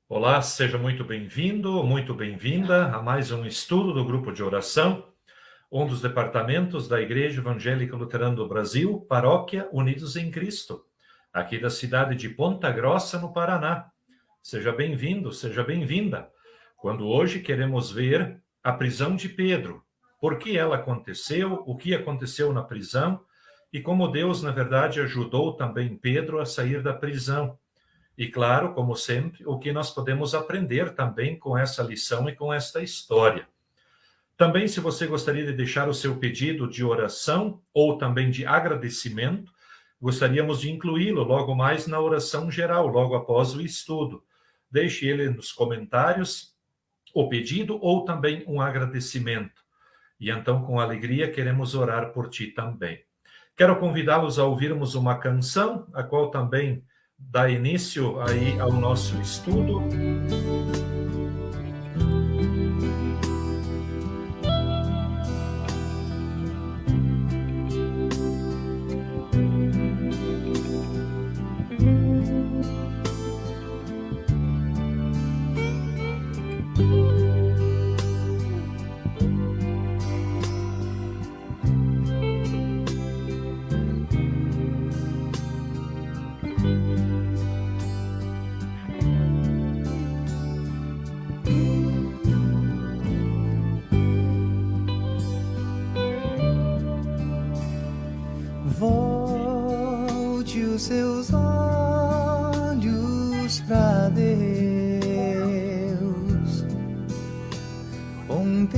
Olá, seja muito bem-vindo, muito bem-vinda a mais um estudo do Grupo de Oração, um dos departamentos da Igreja Evangélica Luterana do Brasil, Paróquia Unidos em Cristo, aqui da cidade de Ponta Grossa, no Paraná. Seja bem-vindo, seja bem-vinda. Quando hoje queremos ver a prisão de Pedro, por que ela aconteceu, o que aconteceu na prisão e como Deus, na verdade, ajudou também Pedro a sair da prisão. E claro, como sempre, o que nós podemos aprender também com essa lição e com esta história. Também, se você gostaria de deixar o seu pedido de oração ou também de agradecimento, gostaríamos de incluí-lo logo mais na oração geral, logo após o estudo. Deixe ele nos comentários o pedido ou também um agradecimento. E então, com alegria, queremos orar por ti também. Quero convidá-los a ouvirmos uma canção, a qual também dá início aí ao nosso estudo. Volte os seus olhos para Deus, contemple,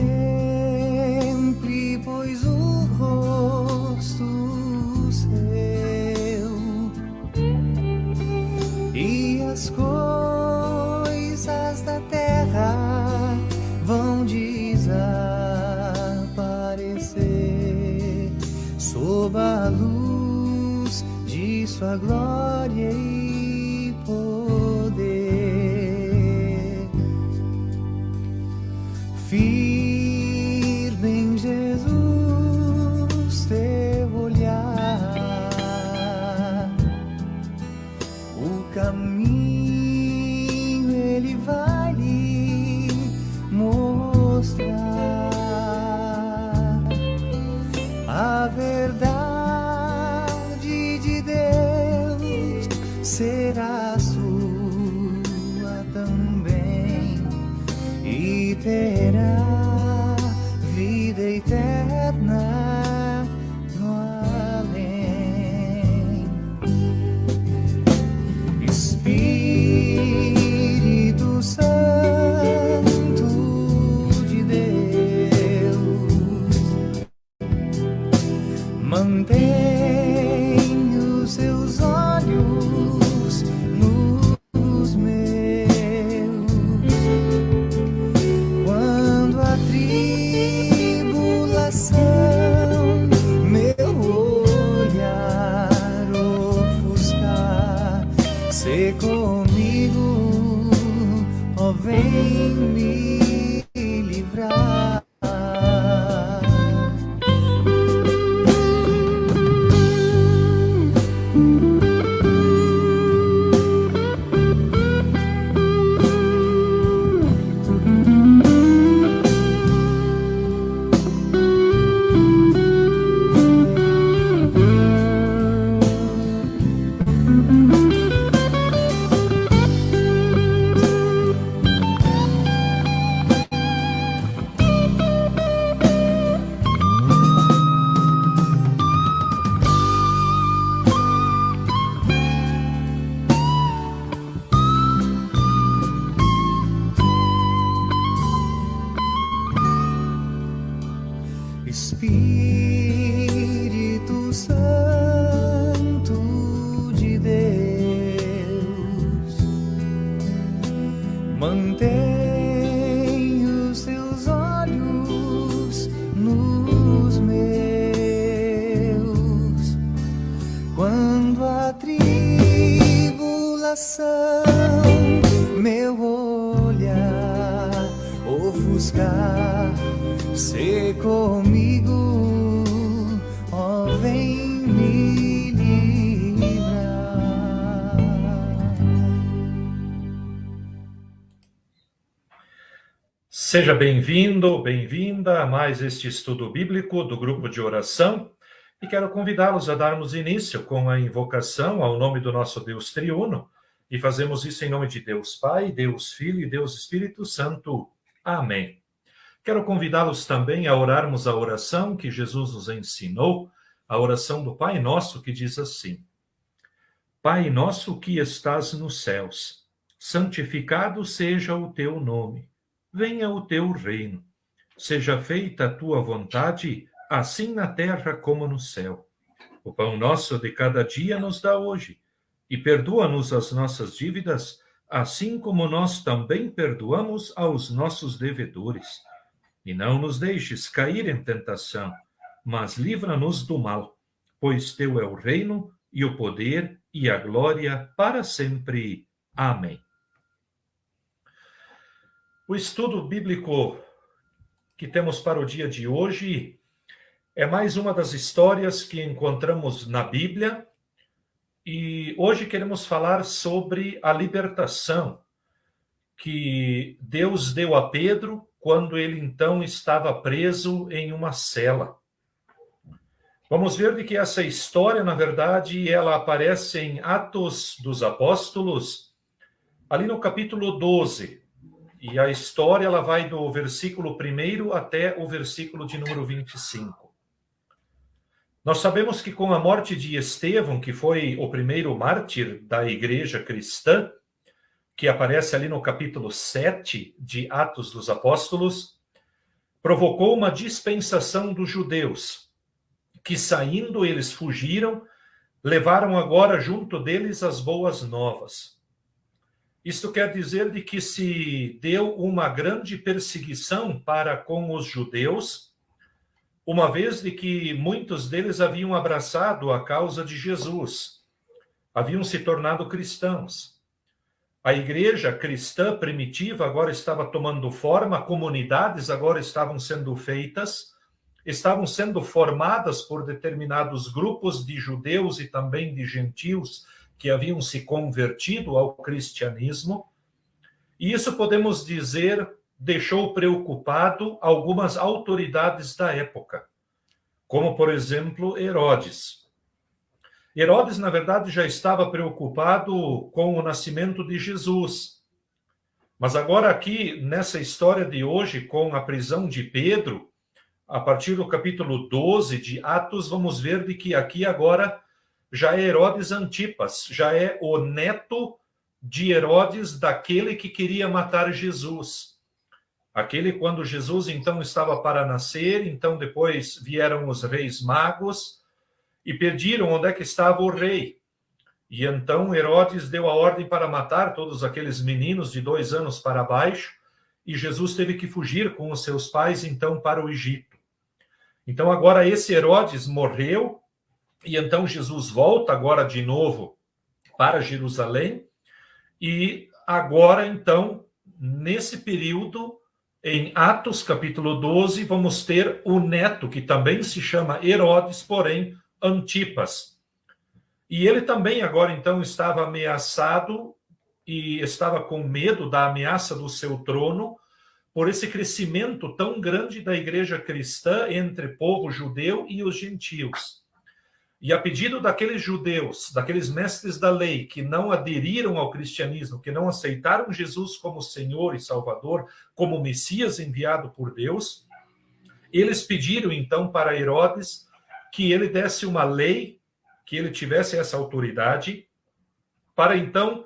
pois, o rosto seu, e as coisas da terra vão desaparecer sob a luz de sua glória e poder. Firme em Jesus teu olhar, o caminho ele vai lhe mostrar. A verdade de Deus será sua também, e terá vida eterna no além. Espírito Santo de Deus, mantém os seus olhos nos meus, quando a tribulação meu olhar ofuscar. Sê comigo, ó, vem me livrar. Espírito Santo de Deus, mantém os seus olhos nos meus, quando a tribulação meu olhar ofuscar. Sê comigo, ó, vem me livrar. Seja bem-vindo, bem-vinda a mais este estudo bíblico do grupo de oração e quero convidá-los a darmos início com a invocação ao nome do nosso Deus triuno e fazemos isso em nome de Deus Pai, Deus Filho e Deus Espírito Santo. Amém. Quero convidá-los também a orarmos a oração que Jesus nos ensinou, a oração do Pai Nosso, que diz assim: Pai nosso que estás nos céus, santificado seja o teu nome. Venha o teu reino. Seja feita a tua vontade, assim na terra como no céu. O pão nosso de cada dia nos dá hoje. E perdoa-nos as nossas dívidas, assim como nós também perdoamos aos nossos devedores. E não nos deixes cair em tentação, mas livra-nos do mal, pois teu é o reino, e o poder, e a glória para sempre. Amém. O estudo bíblico que temos para o dia de hoje é mais uma das histórias que encontramos na Bíblia e hoje queremos falar sobre a libertação que Deus deu a Pedro quando ele então estava preso em uma cela. Vamos ver de que essa história, na verdade, ela aparece em Atos dos Apóstolos, ali no capítulo 12. E a história ela vai do versículo 1 até o versículo de número 25. Nós sabemos que com a morte de Estevão, que foi o primeiro mártir da igreja cristã, que aparece ali no capítulo 7 de Atos dos Apóstolos, provocou uma dispensação dos judeus, que saindo eles fugiram, levaram agora junto deles as boas novas. Isto quer dizer de que se deu uma grande perseguição para com os judeus, uma vez de que muitos deles haviam abraçado a causa de Jesus, haviam se tornado cristãos. A igreja cristã primitiva agora estava tomando forma, comunidades agora estavam sendo feitas, estavam sendo formadas por determinados grupos de judeus e também de gentios que haviam se convertido ao cristianismo, e isso podemos dizer deixou preocupado algumas autoridades da época, como por exemplo Herodes. Herodes, na verdade, já estava preocupado com o nascimento de Jesus, mas agora aqui nessa história de hoje, com a prisão de Pedro, a partir do capítulo 12 de Atos, vamos ver de que aqui agora já é Herodes Antipas, já é o neto de Herodes, daquele que queria matar Jesus. Aquele quando Jesus então estava para nascer, então depois vieram os reis magos e pediram onde é que estava o rei. E então Herodes deu a ordem para matar todos aqueles meninos de 2 anos para baixo, e Jesus teve que fugir com os seus pais então para o Egito. Então agora esse Herodes morreu, e então Jesus volta agora de novo para Jerusalém, e agora então, nesse período, em Atos capítulo 12, vamos ter o neto, que também se chama Herodes, porém Antipas. E ele também agora então estava ameaçado e estava com medo da ameaça do seu trono, por esse crescimento tão grande da igreja cristã entre povo judeu e os gentios. E a pedido daqueles judeus, daqueles mestres da lei, que não aderiram ao cristianismo, que não aceitaram Jesus como Senhor e Salvador, como Messias enviado por Deus, eles pediram então para Herodes que ele desse uma lei, que ele tivesse essa autoridade, para então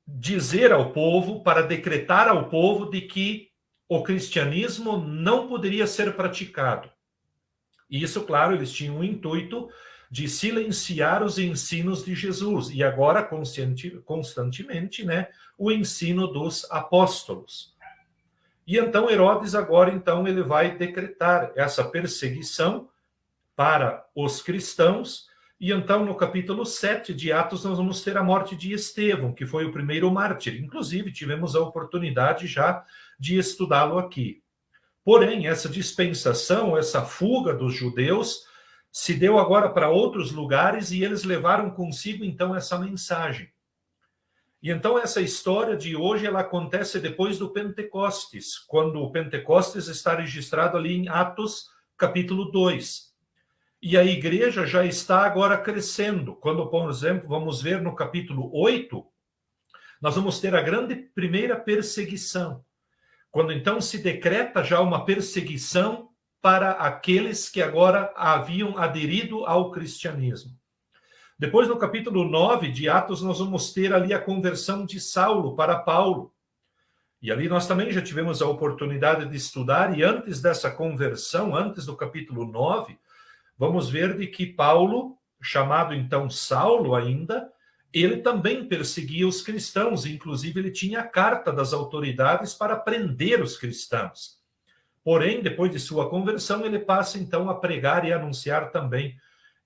dizer ao povo, para decretar ao povo de que o cristianismo não poderia ser praticado. E isso, claro, eles tinham o intuito de silenciar os ensinos de Jesus, e agora constantemente, né, o ensino dos apóstolos. E então Herodes agora, então, ele vai decretar essa perseguição para os cristãos, e então no capítulo 7 de Atos nós vamos ter a morte de Estevão, que foi o primeiro mártir. Inclusive tivemos a oportunidade já de estudá-lo aqui. Porém, essa dispensação, essa fuga dos judeus, se deu agora para outros lugares e eles levaram consigo, então, essa mensagem. E então essa história de hoje, ela acontece depois do Pentecostes, quando o Pentecostes está registrado ali em Atos, capítulo 2. E a igreja já está agora crescendo. Quando, por exemplo, vamos ver no capítulo 8, nós vamos ter a grande primeira perseguição. Quando então se decreta já uma perseguição para aqueles que agora haviam aderido ao cristianismo. Depois, no capítulo 9 de Atos, nós vamos ter ali a conversão de Saulo para Paulo. E ali nós também já tivemos a oportunidade de estudar, e antes dessa conversão, antes do capítulo 9, vamos ver de que Paulo, chamado então Saulo ainda, ele também perseguia os cristãos, inclusive ele tinha a carta das autoridades para prender os cristãos. Porém, depois de sua conversão, ele passa então a pregar e anunciar também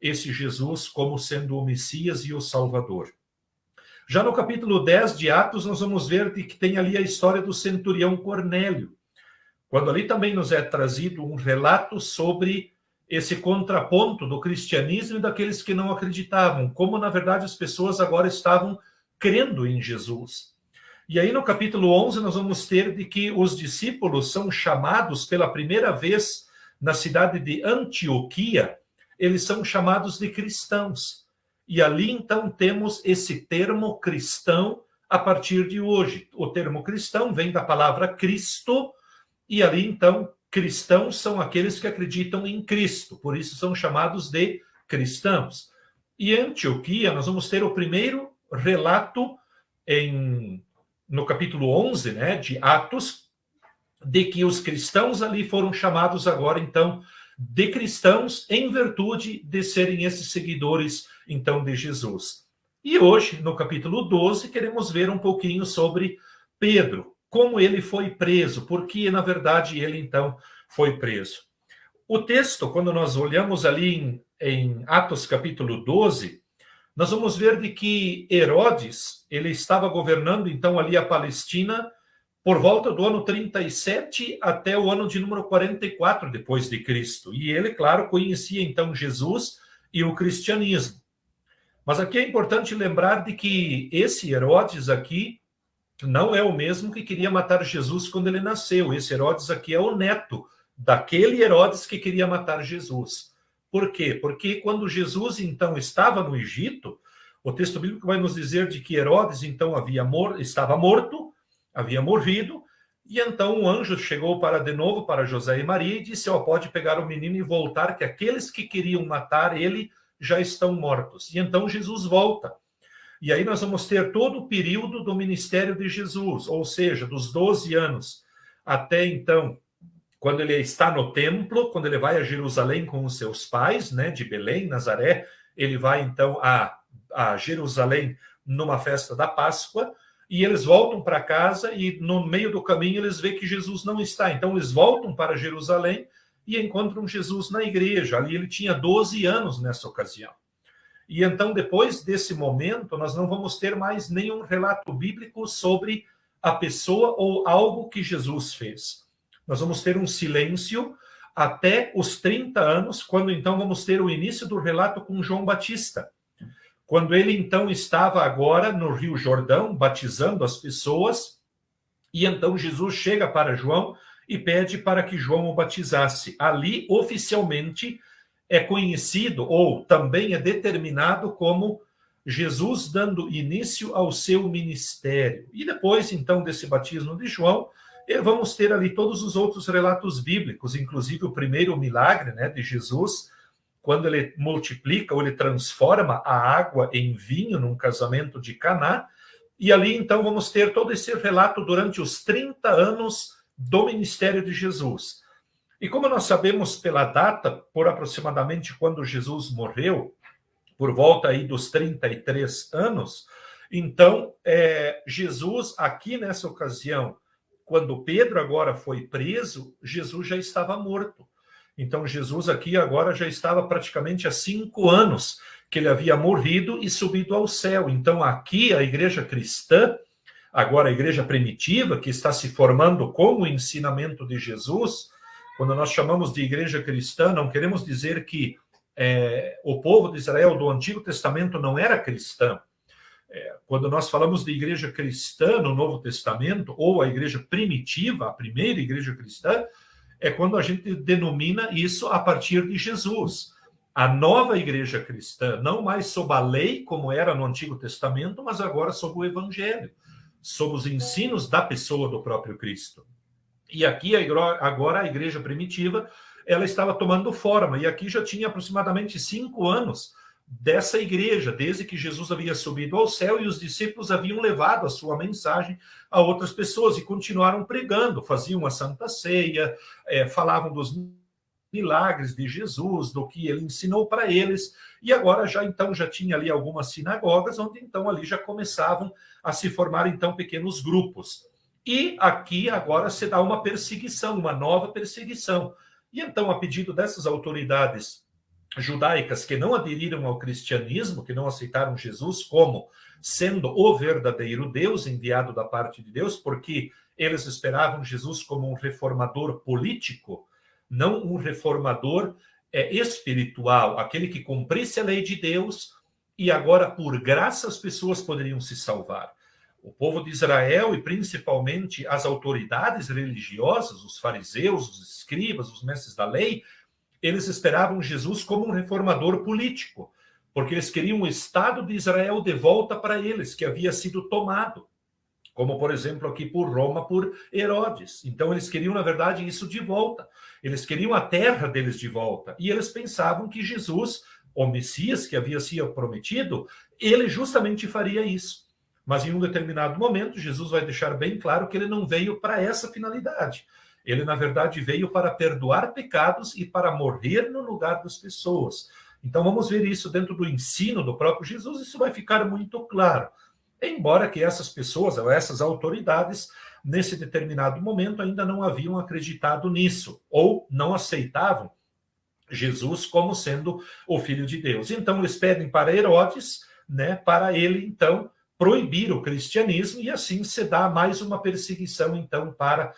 esse Jesus como sendo o Messias e o Salvador. Já no capítulo 10 de Atos, nós vamos ver que tem ali a história do centurião Cornélio, quando ali também nos é trazido um relato sobre esse contraponto do cristianismo e daqueles que não acreditavam, como na verdade as pessoas agora estavam crendo em Jesus. E aí no capítulo 11 nós vamos ter de que os discípulos são chamados pela primeira vez na cidade de Antioquia, eles são chamados de cristãos. E ali, então, temos esse termo cristão a partir de hoje. O termo cristão vem da palavra Cristo, e ali, então, cristãos são aqueles que acreditam em Cristo, por isso são chamados de cristãos. E em Antioquia, nós vamos ter o primeiro relato no capítulo 11, né, de Atos, de que os cristãos ali foram chamados agora, então, de cristãos em virtude de serem esses seguidores, então, de Jesus. E hoje, no capítulo 12, queremos ver um pouquinho sobre Pedro, como ele foi preso, porque, na verdade, ele, então, foi preso. O texto, quando nós olhamos ali em Atos capítulo 12, nós vamos ver de que Herodes, ele estava governando, então, ali a Palestina, por volta do ano 37 até o ano de número 44 depois de Cristo. E ele, claro, conhecia então Jesus e o cristianismo. Mas aqui é importante lembrar de que esse Herodes aqui não é o mesmo que queria matar Jesus quando ele nasceu. Esse Herodes aqui é o neto daquele Herodes que queria matar Jesus. Por quê? Porque quando Jesus então estava no Egito, o texto bíblico vai nos dizer de que Herodes então estava morto, havia morrido, e então um anjo chegou de novo para José e Maria e disse, pode pegar o menino e voltar, que aqueles que queriam matar ele já estão mortos. E então Jesus volta. E aí nós vamos ter todo o período do ministério de Jesus, ou seja, dos 12 anos até então, quando ele está no templo, quando ele vai a Jerusalém com os seus pais, né, de Belém, Nazaré, ele vai então a Jerusalém numa festa da Páscoa, e eles voltam para casa e no meio do caminho eles veem que Jesus não está. Então eles voltam para Jerusalém e encontram Jesus na igreja. Ali ele tinha 12 anos nessa ocasião. E então depois desse momento nós não vamos ter mais nenhum relato bíblico sobre a pessoa ou algo que Jesus fez. Nós vamos ter um silêncio até os 30 anos, quando então vamos ter o início do relato com João Batista. Quando ele, então, estava agora no Rio Jordão, batizando as pessoas, e então Jesus chega para João e pede para que João o batizasse. Ali, oficialmente, é conhecido, ou também é determinado como Jesus dando início ao seu ministério. E depois, então, desse batismo de João, vamos ter ali todos os outros relatos bíblicos, inclusive o primeiro milagre, né, de Jesus, quando ele multiplica ou ele transforma a água em vinho num casamento de Caná, e ali então vamos ter todo esse relato durante os 30 anos do ministério de Jesus. E como nós sabemos pela data, por aproximadamente quando Jesus morreu, por volta aí dos 33 anos, então Jesus aqui nessa ocasião, quando Pedro agora foi preso, Jesus já estava morto. Então, Jesus aqui agora já estava praticamente há 5 anos que ele havia morrido e subido ao céu. Então, aqui a igreja cristã, agora a igreja primitiva, que está se formando com o ensinamento de Jesus, quando nós chamamos de igreja cristã, não queremos dizer que o povo de Israel do Antigo Testamento não era cristão. Quando nós falamos de igreja cristã no Novo Testamento, ou a igreja primitiva, a primeira igreja cristã, é quando a gente denomina isso a partir de Jesus. A nova igreja cristã, não mais sob a lei, como era no Antigo Testamento, mas agora sob o Evangelho, sob os ensinos da pessoa do próprio Cristo. E aqui, agora, a igreja primitiva, ela estava tomando forma, e aqui já tinha aproximadamente 5 anos dessa igreja, desde que Jesus havia subido ao céu e os discípulos haviam levado a sua mensagem a outras pessoas e continuaram pregando, faziam a Santa Ceia, falavam dos milagres de Jesus, do que ele ensinou para eles, e agora já tinha ali algumas sinagogas, onde então ali já começavam a se formar então pequenos grupos. E aqui agora se dá uma perseguição, uma nova perseguição. E então, a pedido dessas autoridades judaicas que não aderiram ao cristianismo, que não aceitaram Jesus como sendo o verdadeiro Deus, enviado da parte de Deus, porque eles esperavam Jesus como um reformador político, não um reformador espiritual, aquele que cumprisse a lei de Deus e agora, por graça, as pessoas poderiam se salvar. O povo de Israel e principalmente as autoridades religiosas, os fariseus, os escribas, os mestres da lei, eles esperavam Jesus como um reformador político, porque eles queriam o Estado de Israel de volta para eles, que havia sido tomado, como, por exemplo, aqui por Roma, por Herodes. Então, eles queriam, na verdade, isso de volta. Eles queriam a terra deles de volta. E eles pensavam que Jesus, o Messias que havia sido prometido, ele justamente faria isso. Mas, em um determinado momento, Jesus vai deixar bem claro que ele não veio para essa finalidade. Ele, na verdade, veio para perdoar pecados e para morrer no lugar das pessoas. Então, vamos ver isso dentro do ensino do próprio Jesus, isso vai ficar muito claro. Embora que essas pessoas, ou essas autoridades, nesse determinado momento, ainda não haviam acreditado nisso, ou não aceitavam Jesus como sendo o Filho de Deus. Então, eles pedem para Herodes, para ele, então, proibir o cristianismo, e assim se dá mais uma perseguição, então, para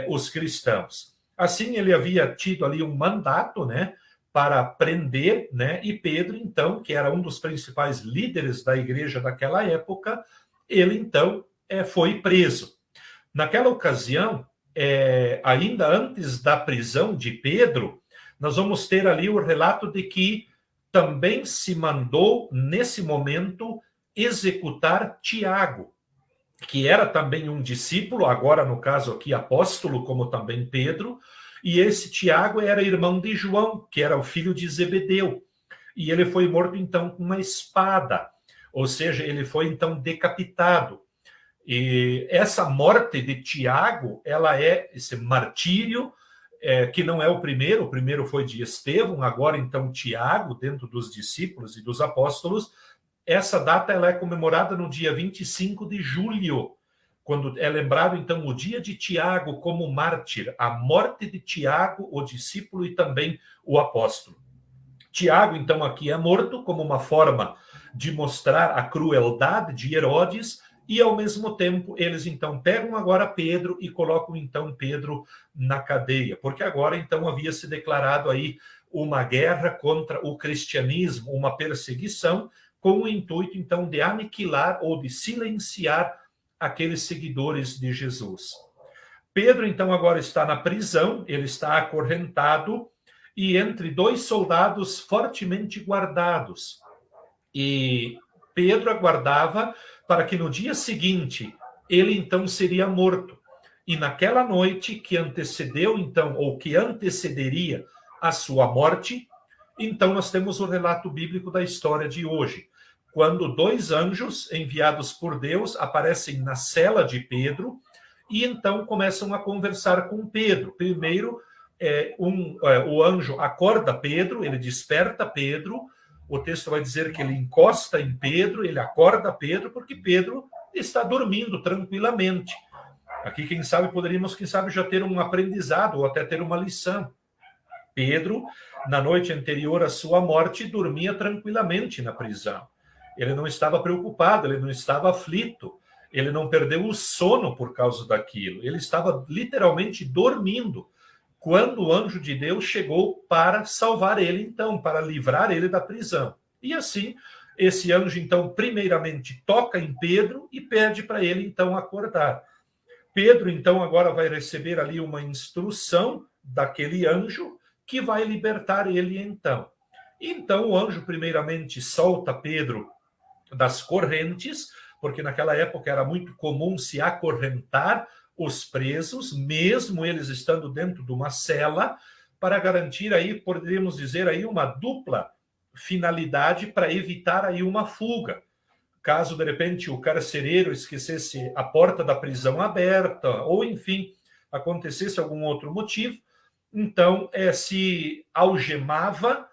os cristãos. Assim, ele havia tido ali um mandato, para prender, e Pedro, então, que era um dos principais líderes da igreja daquela época, ele, então, foi preso. Naquela ocasião, ainda antes da prisão de Pedro, nós vamos ter ali o relato de que também se mandou, nesse momento, executar Tiago, que era também um discípulo, agora no caso aqui apóstolo, como também Pedro, e esse Tiago era irmão de João, que era o filho de Zebedeu, e ele foi morto então com uma espada, ou seja, ele foi então decapitado. E essa morte de Tiago, ela é esse martírio, que não é o primeiro foi de Estevão, agora então Tiago, dentro dos discípulos e dos apóstolos. Essa data ela é comemorada no dia 25 de julho, quando é lembrado, então, o dia de Tiago como mártir, a morte de Tiago, o discípulo e também o apóstolo. Tiago, então, aqui é morto como uma forma de mostrar a crueldade de Herodes e, ao mesmo tempo, eles, então, pegam agora Pedro e colocam, então, Pedro na cadeia, porque agora, então, havia se declarado aí uma guerra contra o cristianismo, uma perseguição, com o intuito, então, de aniquilar ou de silenciar aqueles seguidores de Jesus. Pedro, então, agora está na prisão, ele está acorrentado e entre 2 soldados fortemente guardados. E Pedro aguardava para que no dia seguinte ele, então, seria morto. E naquela noite que antecedeu, então, ou que antecederia a sua morte, então nós temos o relato bíblico da história de hoje, quando 2 anjos enviados por Deus aparecem na cela de Pedro e então começam a conversar com Pedro. Primeiro, o anjo acorda Pedro, ele desperta Pedro, o texto vai dizer que ele encosta em Pedro, ele acorda Pedro, porque Pedro está dormindo tranquilamente. Aqui, quem sabe, poderíamos, já ter um aprendizado ou até ter uma lição. Pedro, na noite anterior à sua morte, dormia tranquilamente na prisão. Ele não estava preocupado, ele não estava aflito, ele não perdeu o sono por causa daquilo. Ele estava literalmente dormindo quando o anjo de Deus chegou para salvar ele, então, para livrar ele da prisão. E assim, Esse anjo, então, primeiramente toca em Pedro e pede para ele, então, acordar. Pedro, então, agora vai receber ali uma instrução daquele anjo que vai libertar ele, então. Então, o anjo, primeiramente, solta Pedro das correntes, porque naquela época era muito comum se acorrentar os presos, mesmo eles estando dentro de uma cela, para garantir aí, poderíamos dizer aí, uma dupla finalidade para evitar aí uma fuga. Caso, de repente, o carcereiro esquecesse a porta da prisão aberta, ou, enfim, acontecesse algum outro motivo, então se algemava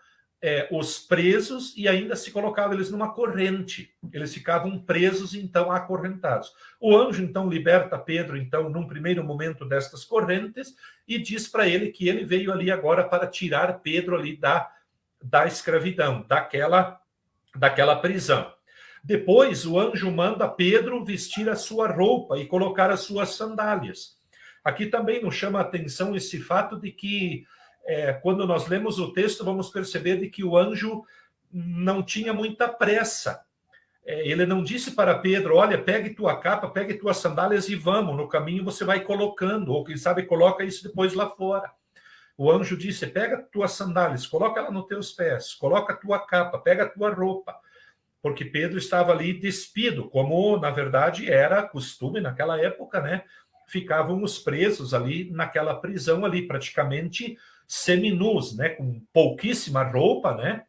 os presos e ainda se colocava eles numa corrente. Eles ficavam presos, então, acorrentados. O anjo, então, liberta Pedro, então, num primeiro momento destas correntes e diz para ele que ele veio ali agora para tirar Pedro ali da escravidão, daquela prisão. Depois, o anjo manda Pedro vestir a sua roupa e colocar as suas sandálias. Aqui também nos chama a atenção esse fato de que, quando nós lemos o texto, vamos perceber de que o anjo não tinha muita pressa. Ele não disse para Pedro, olha, pegue tua capa, pegue tuas sandálias e vamos, no caminho você vai colocando, ou quem sabe coloca isso depois lá fora. O anjo disse, pega tuas sandálias, coloca ela nos teus pés, coloca tua capa, pega tua roupa, porque Pedro estava ali despido, como, na verdade, era costume naquela época, né? Ficavam os presos ali naquela prisão ali, praticamente seminus, né? Com pouquíssima roupa, né?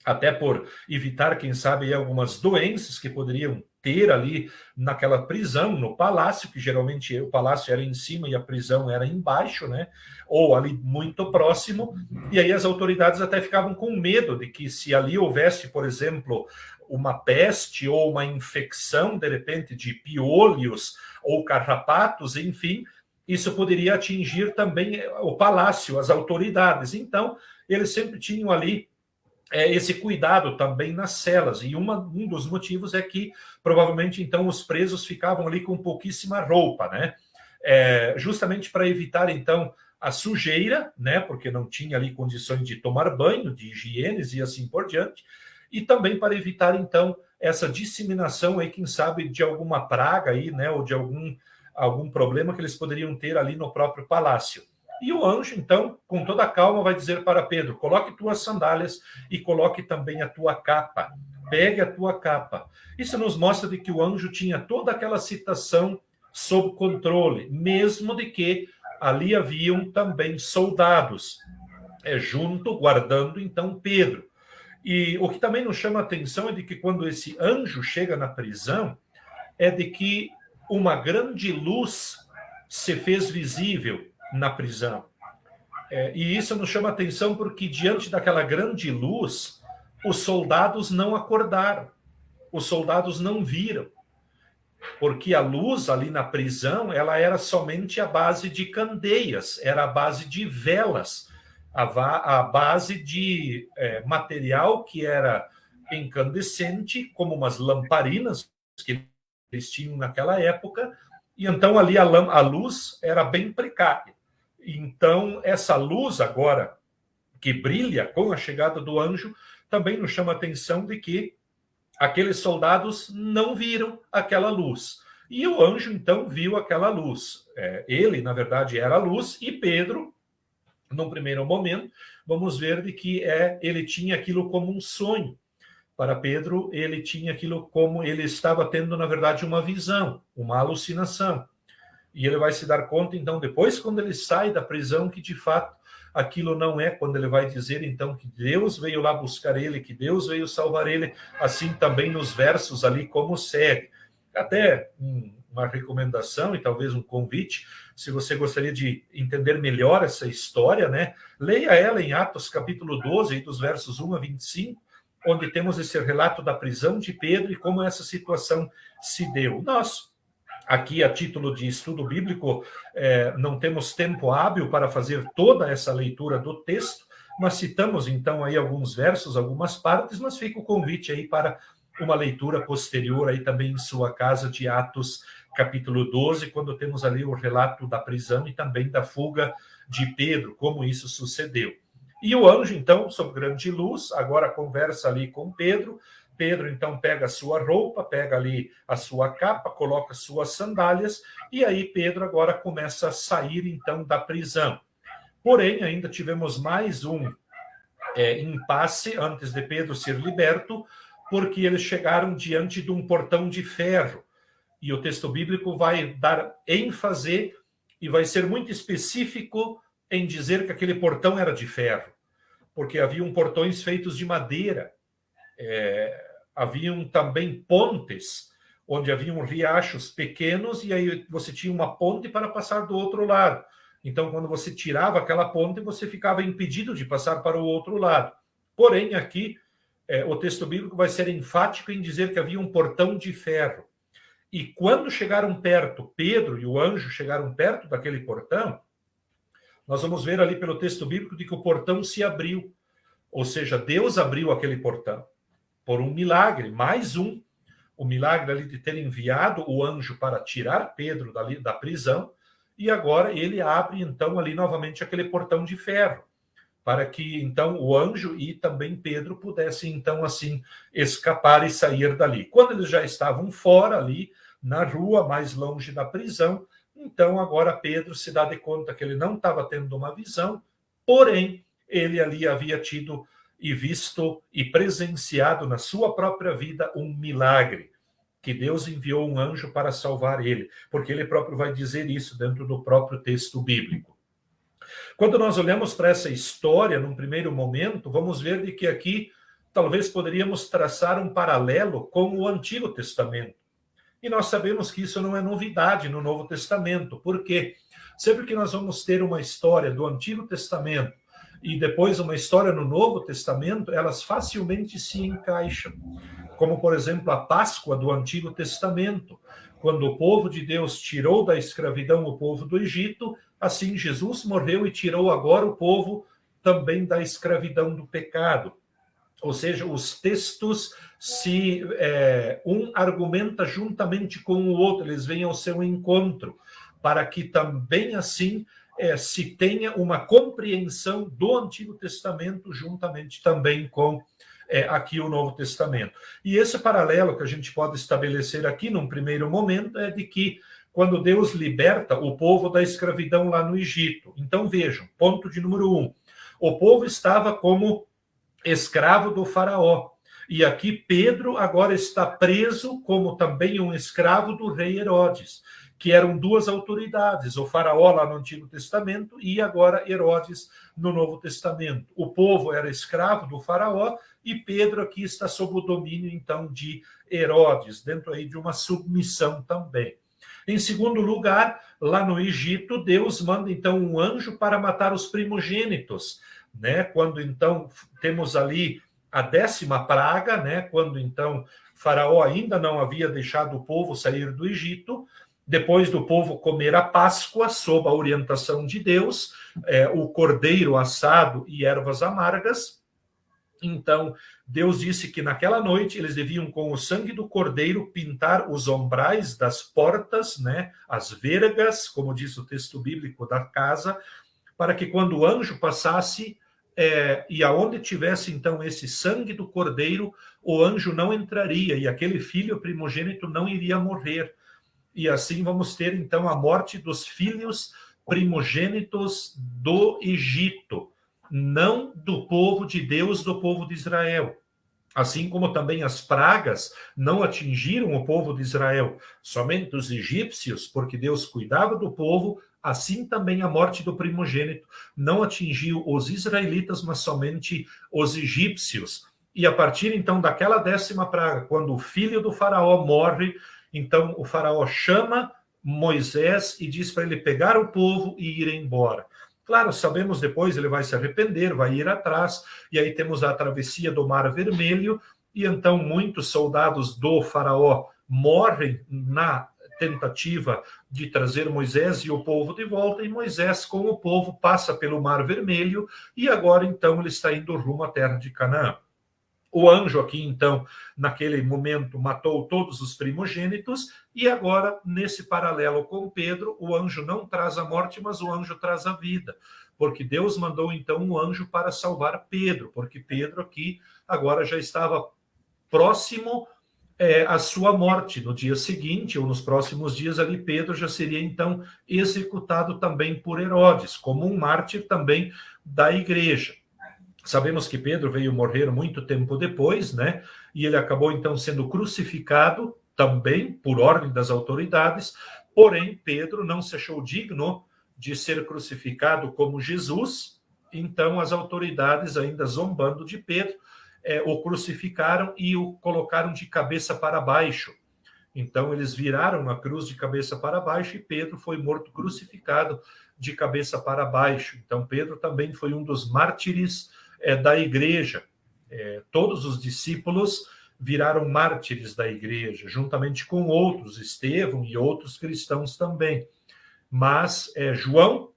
Até por evitar, quem sabe, algumas doenças que poderiam ter ali naquela prisão, no palácio, que geralmente o palácio era em cima e a prisão era embaixo, né? Ou ali muito próximo, e aí as autoridades até ficavam com medo de que se ali houvesse, por exemplo, uma peste ou uma infecção, de repente, de piolhos ou carrapatos, enfim, isso poderia atingir também o palácio, as autoridades. Então, eles sempre tinham ali esse cuidado também nas celas, e um dos motivos é que provavelmente então os presos ficavam ali com pouquíssima roupa, né? Justamente para evitar então a sujeira, né? Porque não tinha ali condições de tomar banho, de higienes e assim por diante, e também para evitar então essa disseminação aí, quem sabe, de alguma praga aí, né? Ou de algum problema que eles poderiam ter ali no próprio palácio. E o anjo, então, com toda a calma, vai dizer para Pedro, coloque tuas sandálias e coloque também a tua capa. Pegue a tua capa. Isso nos mostra de que o anjo tinha toda aquela situação sob controle, mesmo de que ali haviam também soldados junto, guardando, então, Pedro. E o que também nos chama a atenção é de que quando esse anjo chega na prisão, é de que uma grande luz se fez visível na prisão. E isso nos chama a atenção porque, diante daquela grande luz, os soldados não acordaram, os soldados não viram, porque a luz ali na prisão, ela era somente a base de candeias, era a base de velas, a base de material que era incandescente, como umas lamparinas que eles tinham naquela época, e então ali a luz era bem precária. Então, essa luz agora, que brilha com a chegada do anjo, também nos chama a atenção de que aqueles soldados não viram aquela luz. E o anjo, então, viu aquela luz. Ele, na verdade, era a luz, e Pedro, num primeiro momento, vamos ver de que ele tinha aquilo como um sonho. Para Pedro, ele tinha aquilo como ele estava tendo, na verdade, uma visão, uma alucinação. E ele vai se dar conta, então, depois, quando ele sai da prisão, que de fato aquilo não é, quando ele vai dizer, então, que Deus veio lá buscar ele, que Deus veio salvar ele, assim também nos versos ali, como segue. Até uma recomendação e talvez um convite, se você gostaria de entender melhor essa história, né? Leia ela em Atos capítulo 12, dos versos 1 a 25, onde temos esse relato da prisão de Pedro e como essa situação se deu. Nós, aqui, a título de estudo bíblico, não temos tempo hábil para fazer toda essa leitura do texto, mas citamos, então, aí alguns versos, algumas partes, mas fica o convite aí para uma leitura posterior aí também em sua casa de Atos, capítulo 12, quando temos ali o relato da prisão e também da fuga de Pedro, como isso sucedeu. E o anjo, então, sob grande luz, agora conversa ali com Pedro, Pedro então pega a sua roupa, pega ali a sua capa, coloca suas sandálias, e aí Pedro agora começa a sair então da prisão. Porém, ainda tivemos mais um impasse antes de Pedro ser liberto, porque eles chegaram diante de um portão de ferro. E o texto bíblico vai dar ênfase e vai ser muito específico em dizer que aquele portão era de ferro, porque haviam portões feitos de madeira, haviam também pontes, onde haviam riachos pequenos, e aí você tinha uma ponte para passar do outro lado. Então, quando você tirava aquela ponte, você ficava impedido de passar para o outro lado. Porém, aqui, o texto bíblico vai ser enfático em dizer que havia um portão de ferro. E quando chegaram perto, Pedro e o anjo chegaram perto daquele portão, nós vamos ver ali pelo texto bíblico de que o portão se abriu. Ou seja, Deus abriu aquele portão por um milagre, mais um. O milagre ali de ter enviado o anjo para tirar Pedro da prisão, e agora ele abre então ali novamente aquele portão de ferro, para que então o anjo e também Pedro pudessem então assim escapar e sair dali. Quando eles já estavam fora ali, na rua, mais longe da prisão, então agora Pedro se dá de conta que ele não estava tendo uma visão, porém ele ali havia tido e visto e presenciado na sua própria vida um milagre, que Deus enviou um anjo para salvar ele, porque ele próprio vai dizer isso dentro do próprio texto bíblico. Quando nós olhamos para essa história, num primeiro momento, vamos ver de que aqui talvez poderíamos traçar um paralelo com o Antigo Testamento. E nós sabemos que isso não é novidade no Novo Testamento. Por quê? Sempre que nós vamos ter uma história do Antigo Testamento e depois uma história no Novo Testamento, elas facilmente se encaixam. Como, por exemplo, a Páscoa do Antigo Testamento. Quando o povo de Deus tirou da escravidão o povo do Egito, assim Jesus morreu e tirou agora o povo também da escravidão do pecado. Ou seja, os textos um argumenta juntamente com o outro, eles vêm ao seu encontro, para que também assim se tenha uma compreensão do Antigo Testamento juntamente também com aqui o Novo Testamento. E esse paralelo que a gente pode estabelecer aqui num primeiro momento é de que quando Deus liberta o povo da escravidão lá no Egito. Então vejam, ponto de número 1, o povo estava como escravo do faraó. E aqui Pedro agora está preso como também um escravo do rei Herodes, que eram duas autoridades, o faraó lá no Antigo Testamento e agora Herodes no Novo Testamento. O povo era escravo do faraó e Pedro aqui está sob o domínio, então, de Herodes, dentro aí de uma submissão também. Em segundo lugar, lá no Egito, Deus manda, então, um anjo para matar os primogênitos, né? Quando, então, temos ali a 10ª praga, né? Quando, então, Faraó ainda não havia deixado o povo sair do Egito, depois do povo comer a Páscoa, sob a orientação de Deus, o cordeiro assado e ervas amargas. Então, Deus disse que naquela noite eles deviam, com o sangue do cordeiro, pintar os umbrais das portas, né? As vergas, como diz o texto bíblico, da casa, para que quando o anjo passasse, e aonde tivesse então esse sangue do cordeiro, o anjo não entraria e aquele filho primogênito não iria morrer. E assim vamos ter então a morte dos filhos primogênitos do Egito, não do povo de Deus, do povo de Israel. Assim como também as pragas não atingiram o povo de Israel, somente os egípcios, porque Deus cuidava do povo, assim também a morte do primogênito não atingiu os israelitas, mas somente os egípcios. E a partir então daquela 10ª praga, quando o filho do faraó morre, então o faraó chama Moisés e diz para ele pegar o povo e ir embora. Claro, sabemos depois ele vai se arrepender, vai ir atrás, e aí temos a travessia do Mar Vermelho, e então muitos soldados do faraó morrem na tentativa de trazer Moisés e o povo de volta, e Moisés com o povo passa pelo Mar Vermelho, e agora então ele está indo rumo à terra de Canaã. O anjo aqui, então, naquele momento, matou todos os primogênitos, e agora, nesse paralelo com Pedro, o anjo não traz a morte, mas o anjo traz a vida, porque Deus mandou, então, um anjo para salvar Pedro, porque Pedro aqui agora já estava próximo à sua morte. No dia seguinte, ou nos próximos dias ali, Pedro já seria então executado também por Herodes, como um mártir também da igreja. Sabemos que Pedro veio morrer muito tempo depois, né? E ele acabou então sendo crucificado também por ordem das autoridades, porém Pedro não se achou digno de ser crucificado como Jesus, então as autoridades, ainda zombando de Pedro, o crucificaram e o colocaram de cabeça para baixo. Então eles viraram a cruz de cabeça para baixo e Pedro foi morto crucificado de cabeça para baixo. Então Pedro também foi um dos mártires da igreja. Todos os discípulos viraram mártires da igreja, juntamente com outros, Estevão e outros cristãos também. Mas João,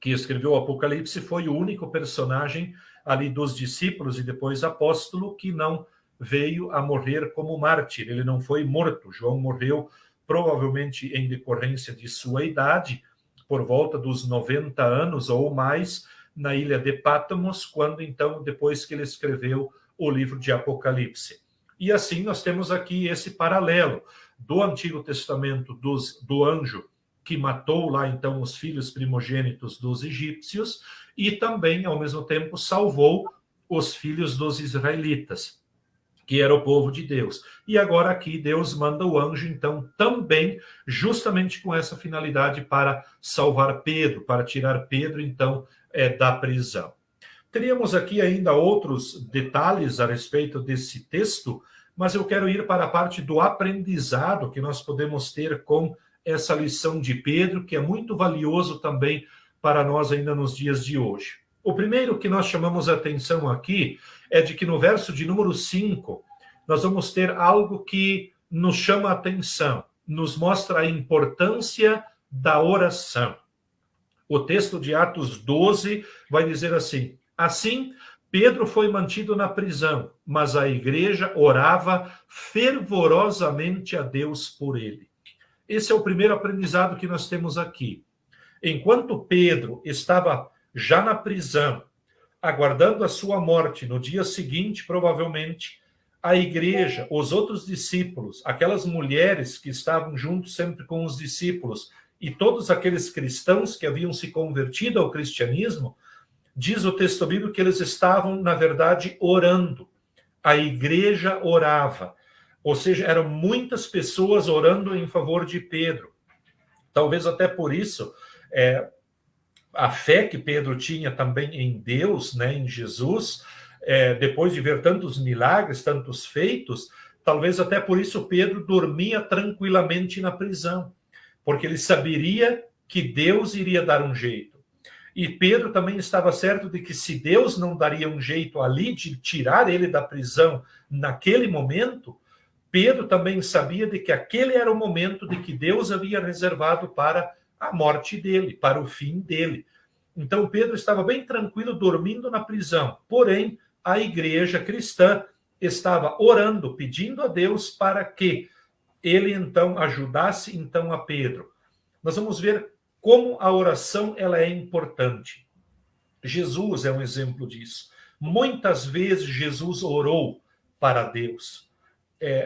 que escreveu o Apocalipse, foi o único personagem ali dos discípulos e depois apóstolo que não veio a morrer como mártir. Ele não foi morto. João morreu provavelmente em decorrência de sua idade, por volta dos 90 anos ou mais, na ilha de Pátmos, quando então, depois que ele escreveu o livro de Apocalipse. E assim nós temos aqui esse paralelo do Antigo Testamento do anjo que matou lá então os filhos primogênitos dos egípcios e também, ao mesmo tempo, salvou os filhos dos israelitas, que era o povo de Deus. E agora aqui Deus manda o anjo, então, também, justamente com essa finalidade para salvar Pedro, para tirar Pedro, então, da prisão. Teríamos aqui ainda outros detalhes a respeito desse texto, mas eu quero ir para a parte do aprendizado que nós podemos ter com essa lição de Pedro, que é muito valioso também para nós ainda nos dias de hoje. O primeiro que nós chamamos a atenção aqui é de que no verso de número 5, nós vamos ter algo que nos chama a atenção, nos mostra a importância da oração. O texto de Atos 12 vai dizer assim: assim, Pedro foi mantido na prisão, mas a igreja orava fervorosamente a Deus por ele. Esse é o primeiro aprendizado que nós temos aqui. Enquanto Pedro estava já na prisão, aguardando a sua morte, no dia seguinte, provavelmente, a igreja, os outros discípulos, aquelas mulheres que estavam juntos sempre com os discípulos e todos aqueles cristãos que haviam se convertido ao cristianismo, diz o texto bíblico que eles estavam, na verdade, orando. A igreja orava. Ou seja, eram muitas pessoas orando em favor de Pedro. Talvez até por isso, a fé que Pedro tinha também em Deus, né, em Jesus, depois de ver tantos milagres, tantos feitos, talvez até por isso Pedro dormia tranquilamente na prisão, porque ele saberia que Deus iria dar um jeito. E Pedro também estava certo de que se Deus não daria um jeito ali de tirar ele da prisão naquele momento, Pedro também sabia de que aquele era o momento de que Deus havia reservado para a morte dele, para o fim dele. Então Pedro estava bem tranquilo dormindo na prisão, porém a igreja cristã estava orando, pedindo a Deus para que ele então ajudasse então a Pedro. Nós vamos ver como a oração ela é importante. Jesus é um exemplo disso. Muitas vezes Jesus orou para Deus.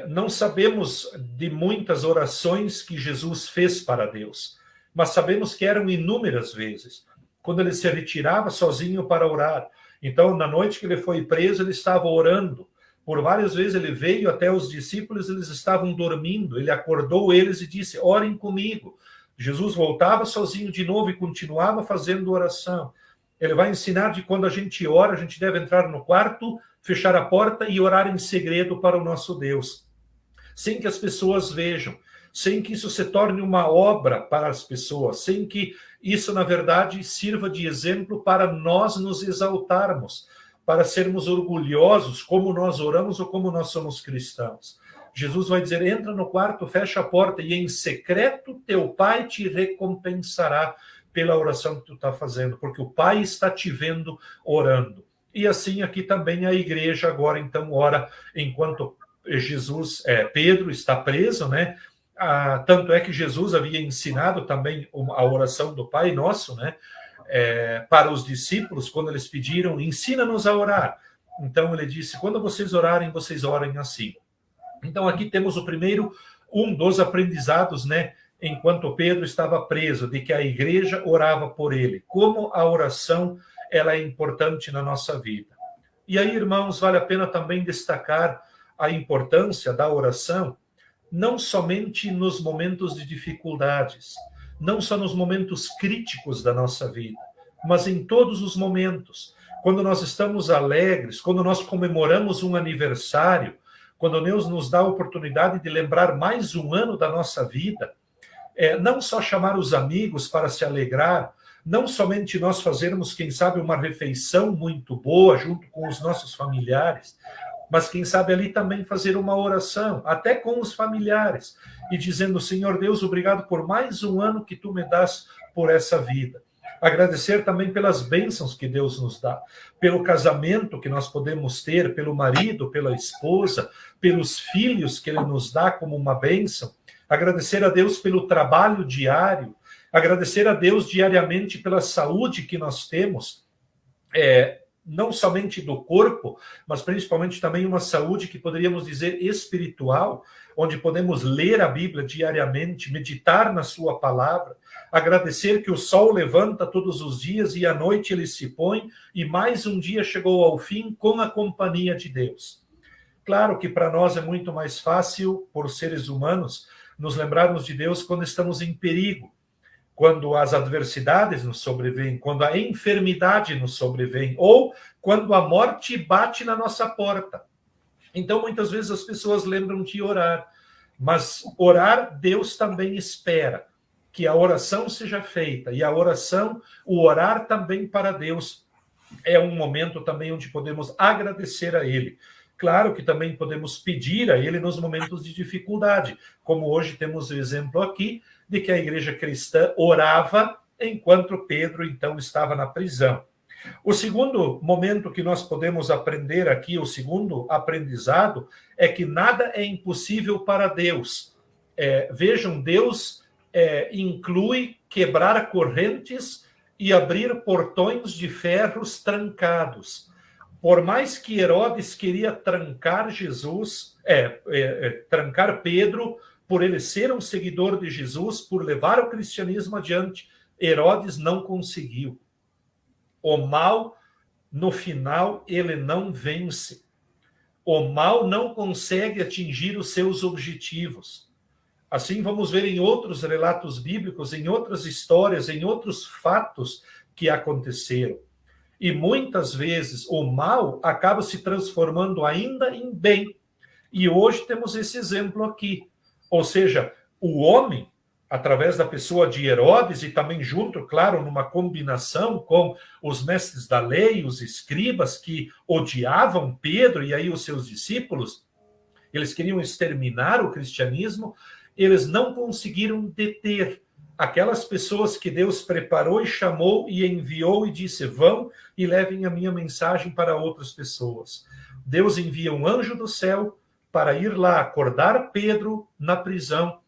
Não sabemos de muitas orações que Jesus fez para Deus, mas sabemos que eram inúmeras vezes. Quando ele se retirava sozinho para orar. Então, na noite que ele foi preso, ele estava orando. Por várias vezes ele veio até os discípulos, eles estavam dormindo. Ele acordou eles e disse: orem comigo. Jesus voltava sozinho de novo e continuava fazendo oração. Ele vai ensinar de quando a gente ora, a gente deve entrar no quarto, fechar a porta e orar em segredo para o nosso Deus, sem que as pessoas vejam, sem que isso se torne uma obra para as pessoas, sem que isso, na verdade, sirva de exemplo para nós nos exaltarmos, para sermos orgulhosos como nós oramos ou como nós somos cristãos. Jesus vai dizer: entra no quarto, fecha a porta e em secreto teu pai te recompensará pela oração que tu está fazendo, porque o pai está te vendo orando. E assim aqui também a igreja agora então ora enquanto Pedro está preso, né? Tanto é que Jesus havia ensinado também a oração do Pai Nosso, né? Para os discípulos, quando eles pediram: ensina-nos a orar. Então ele disse, quando vocês orarem, vocês orem assim. Então aqui temos o primeiro, um dos aprendizados, né? Enquanto Pedro estava preso, de que a igreja orava por ele. Como a oração ela é importante na nossa vida. E aí, irmãos, vale a pena também destacar a importância da oração, não somente nos momentos de dificuldades, não só nos momentos críticos da nossa vida, mas em todos os momentos. Quando nós estamos alegres, quando nós comemoramos um aniversário, quando Deus nos dá a oportunidade de lembrar mais um ano da nossa vida, não só chamar os amigos para se alegrar, não somente nós fazermos, quem sabe, uma refeição muito boa junto com os nossos familiares, mas quem sabe ali também fazer uma oração, até com os familiares, e dizendo, Senhor Deus, obrigado por mais um ano que tu me dás por essa vida. Agradecer também pelas bênçãos que Deus nos dá, pelo casamento que nós podemos ter, pelo marido, pela esposa, pelos filhos que Ele nos dá como uma bênção. Agradecer a Deus pelo trabalho diário, agradecer a Deus diariamente pela saúde que nós temos, não somente do corpo, mas principalmente também uma saúde que poderíamos dizer espiritual, onde podemos ler a Bíblia diariamente, meditar na sua palavra, agradecer que o sol levanta todos os dias e à noite ele se põe, e mais um dia chegou ao fim com a companhia de Deus. Claro que para nós é muito mais fácil, por seres humanos, nos lembrarmos de Deus quando estamos em perigo, quando as adversidades nos sobrevêm, quando a enfermidade nos sobrevém, ou quando a morte bate na nossa porta. Então, muitas vezes as pessoas lembram de orar, mas orar, Deus também espera que a oração seja feita, e a oração, o orar também para Deus, é um momento também onde podemos agradecer a Ele. Claro que também podemos pedir a Ele nos momentos de dificuldade, como hoje temos o exemplo aqui, de que a igreja cristã orava enquanto Pedro, então, estava na prisão. O segundo momento que nós podemos aprender aqui, o segundo aprendizado, é que nada é impossível para Deus. Vejam, Deus inclui quebrar correntes e abrir portões de ferros trancados. Por mais que Herodes queria trancar trancar Pedro, por ele ser um seguidor de Jesus, por levar o cristianismo adiante, Herodes não conseguiu. O mal, no final, ele não vence. O mal não consegue atingir os seus objetivos. Assim vamos ver em outros relatos bíblicos, em outras histórias, em outros fatos que aconteceram. E muitas vezes o mal acaba se transformando ainda em bem. E hoje temos esse exemplo aqui. Ou seja, o homem, através da pessoa de Herodes, e também junto, claro, numa combinação com os mestres da lei, os escribas, que odiavam Pedro e aí os seus discípulos, eles queriam exterminar o cristianismo, eles não conseguiram deter aquelas pessoas que Deus preparou e chamou e enviou e disse, vão e levem a minha mensagem para outras pessoas. Deus envia um anjo do céu para ir lá acordar Pedro na prisão.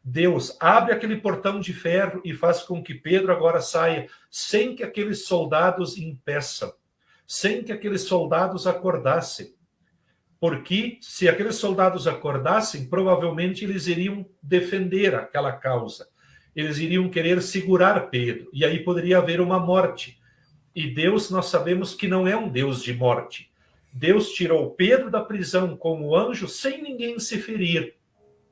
Deus abre aquele portão de ferro e faz com que Pedro agora saia sem que aqueles soldados impeçam, sem que aqueles soldados acordassem. Porque se aqueles soldados acordassem, provavelmente eles iriam defender aquela causa. Eles iriam querer segurar Pedro, e aí poderia haver uma morte. E Deus, nós sabemos que não é um Deus de morte. Deus tirou Pedro da prisão com o anjo sem ninguém se ferir.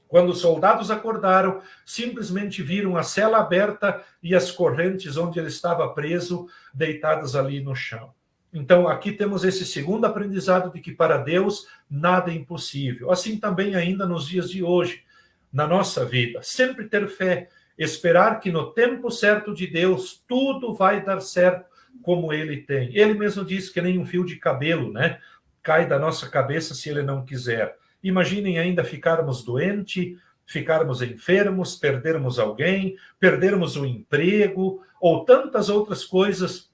Quando os soldados acordaram, simplesmente viram a cela aberta e as correntes onde ele estava preso, deitadas ali no chão. Então, aqui temos esse segundo aprendizado de que para Deus nada é impossível. Assim também ainda nos dias de hoje, na nossa vida. Sempre ter fé, esperar que no tempo certo de Deus tudo vai dar certo como Ele tem. Ele mesmo diz que nem um fio de cabelo, né? Cai da nossa cabeça se Ele não quiser. Imaginem ainda ficarmos doentes, ficarmos enfermos, perdermos alguém, perdermos o emprego ou tantas outras coisas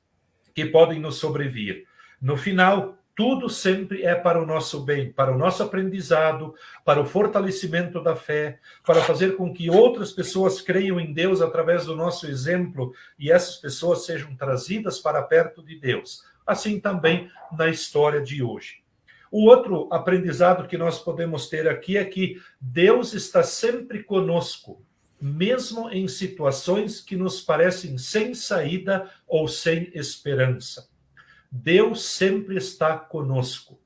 que podem nos sobrevir. No final, tudo sempre é para o nosso bem, para o nosso aprendizado, para o fortalecimento da fé, para fazer com que outras pessoas creiam em Deus através do nosso exemplo e essas pessoas sejam trazidas para perto de Deus. Assim também na história de hoje. O outro aprendizado que nós podemos ter aqui é que Deus está sempre conosco, mesmo em situações que nos parecem sem saída ou sem esperança. Deus sempre está conosco.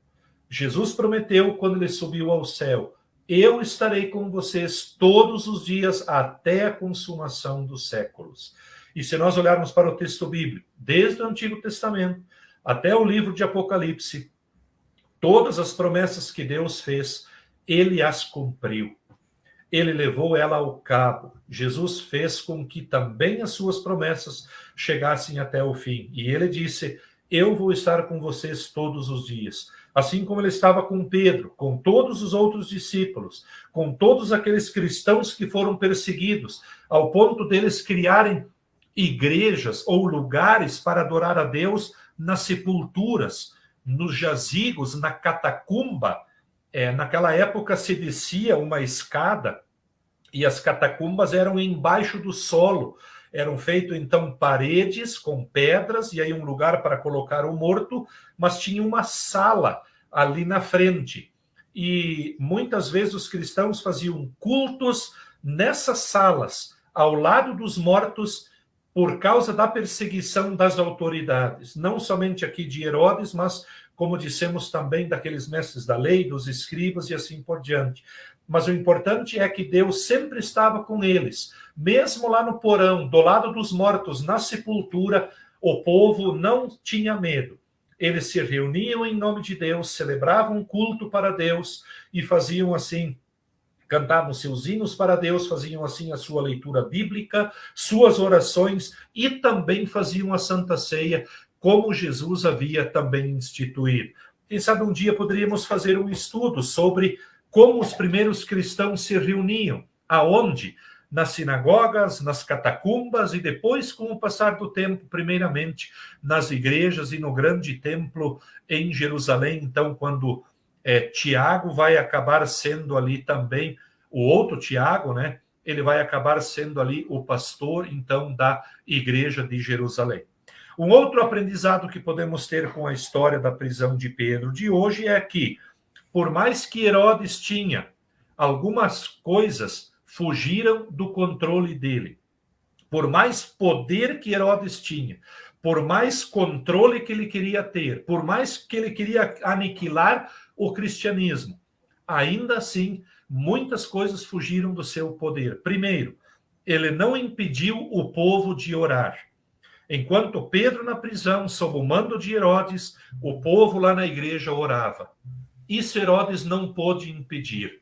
Jesus prometeu quando ele subiu ao céu: eu estarei com vocês todos os dias até a consumação dos séculos. E se nós olharmos para o texto bíblico, desde o Antigo Testamento até o livro de Apocalipse, todas as promessas que Deus fez, ele as cumpriu. Ele levou ela ao cabo. Jesus fez com que também as suas promessas chegassem até o fim. E ele disse: eu vou estar com vocês todos os dias. Assim como ele estava com Pedro, com todos os outros discípulos, com todos aqueles cristãos que foram perseguidos, ao ponto deles criarem igrejas ou lugares para adorar a Deus nas sepulturas, nos jazigos, na catacumba. Naquela época se descia uma escada e as catacumbas eram embaixo do solo. Eram feitas, então, paredes com pedras e aí um lugar para colocar o morto, mas tinha uma sala ali na frente. E muitas vezes os cristãos faziam cultos nessas salas, ao lado dos mortos, por causa da perseguição das autoridades. Não somente aqui de Herodes, mas, como dissemos, também daqueles mestres da lei, dos escribas e assim por diante. Mas o importante é que Deus sempre estava com eles. Mesmo lá no porão, do lado dos mortos, na sepultura, o povo não tinha medo. Eles se reuniam em nome de Deus, celebravam culto para Deus e faziam assim, cantavam seus hinos para Deus, faziam assim a sua leitura bíblica, suas orações e também faziam a Santa Ceia, como Jesus havia também instituído. Quem sabe um dia poderíamos fazer um estudo sobre como os primeiros cristãos se reuniam, aonde? Nas sinagogas, nas catacumbas e depois, com o passar do tempo, primeiramente nas igrejas e no grande templo em Jerusalém. Então, quando Tiago vai acabar sendo ali também, o outro Tiago, né? Ele vai acabar sendo ali o pastor, então, da igreja de Jerusalém. Um outro aprendizado que podemos ter com a história da prisão de Pedro de hoje é que, por mais que Herodes tinha algumas coisas, fugiram do controle dele. Por mais poder que Herodes tinha, por mais controle que ele queria ter, por mais que ele queria aniquilar o cristianismo, ainda assim, muitas coisas fugiram do seu poder. Primeiro, ele não impediu o povo de orar. Enquanto Pedro na prisão, sob o mando de Herodes, o povo lá na igreja orava. Isso Herodes não pôde impedir.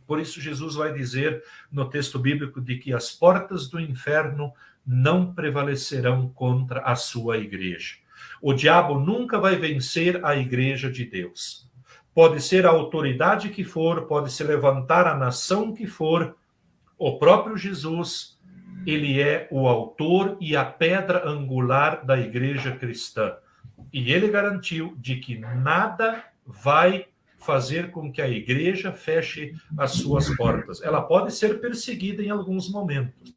Por isso Jesus vai dizer no texto bíblico de que as portas do inferno não prevalecerão contra a sua igreja. O diabo nunca vai vencer a igreja de Deus. Pode ser a autoridade que for, pode se levantar a nação que for, o próprio Jesus, ele é o autor e a pedra angular da igreja cristã. E ele garantiu de que nada vai fazer com que a igreja feche as suas portas. Ela pode ser perseguida em alguns momentos.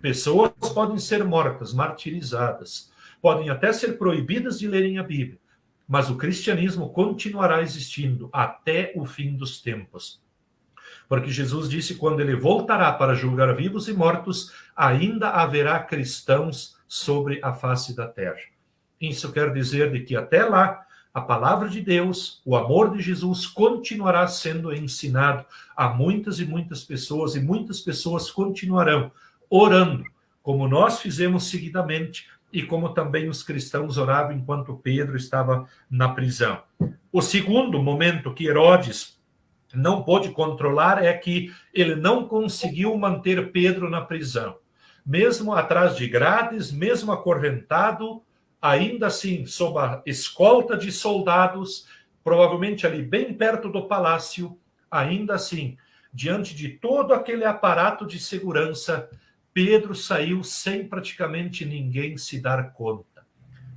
Pessoas podem ser mortas, martirizadas, podem até ser proibidas de lerem a Bíblia, mas o cristianismo continuará existindo até o fim dos tempos. Porque Jesus disse, quando ele voltará para julgar vivos e mortos, ainda haverá cristãos sobre a face da terra. Isso quer dizer de que até lá, a palavra de Deus, o amor de Jesus continuará sendo ensinado a muitas e muitas pessoas, e muitas pessoas continuarão orando, como nós fizemos seguidamente, e como também os cristãos oravam enquanto Pedro estava na prisão. O segundo momento que Herodes não pôde controlar é que ele não conseguiu manter Pedro na prisão. Mesmo atrás de grades, mesmo acorrentado, ainda assim, sob a escolta de soldados, provavelmente ali bem perto do palácio, ainda assim, diante de todo aquele aparato de segurança, Pedro saiu sem praticamente ninguém se dar conta.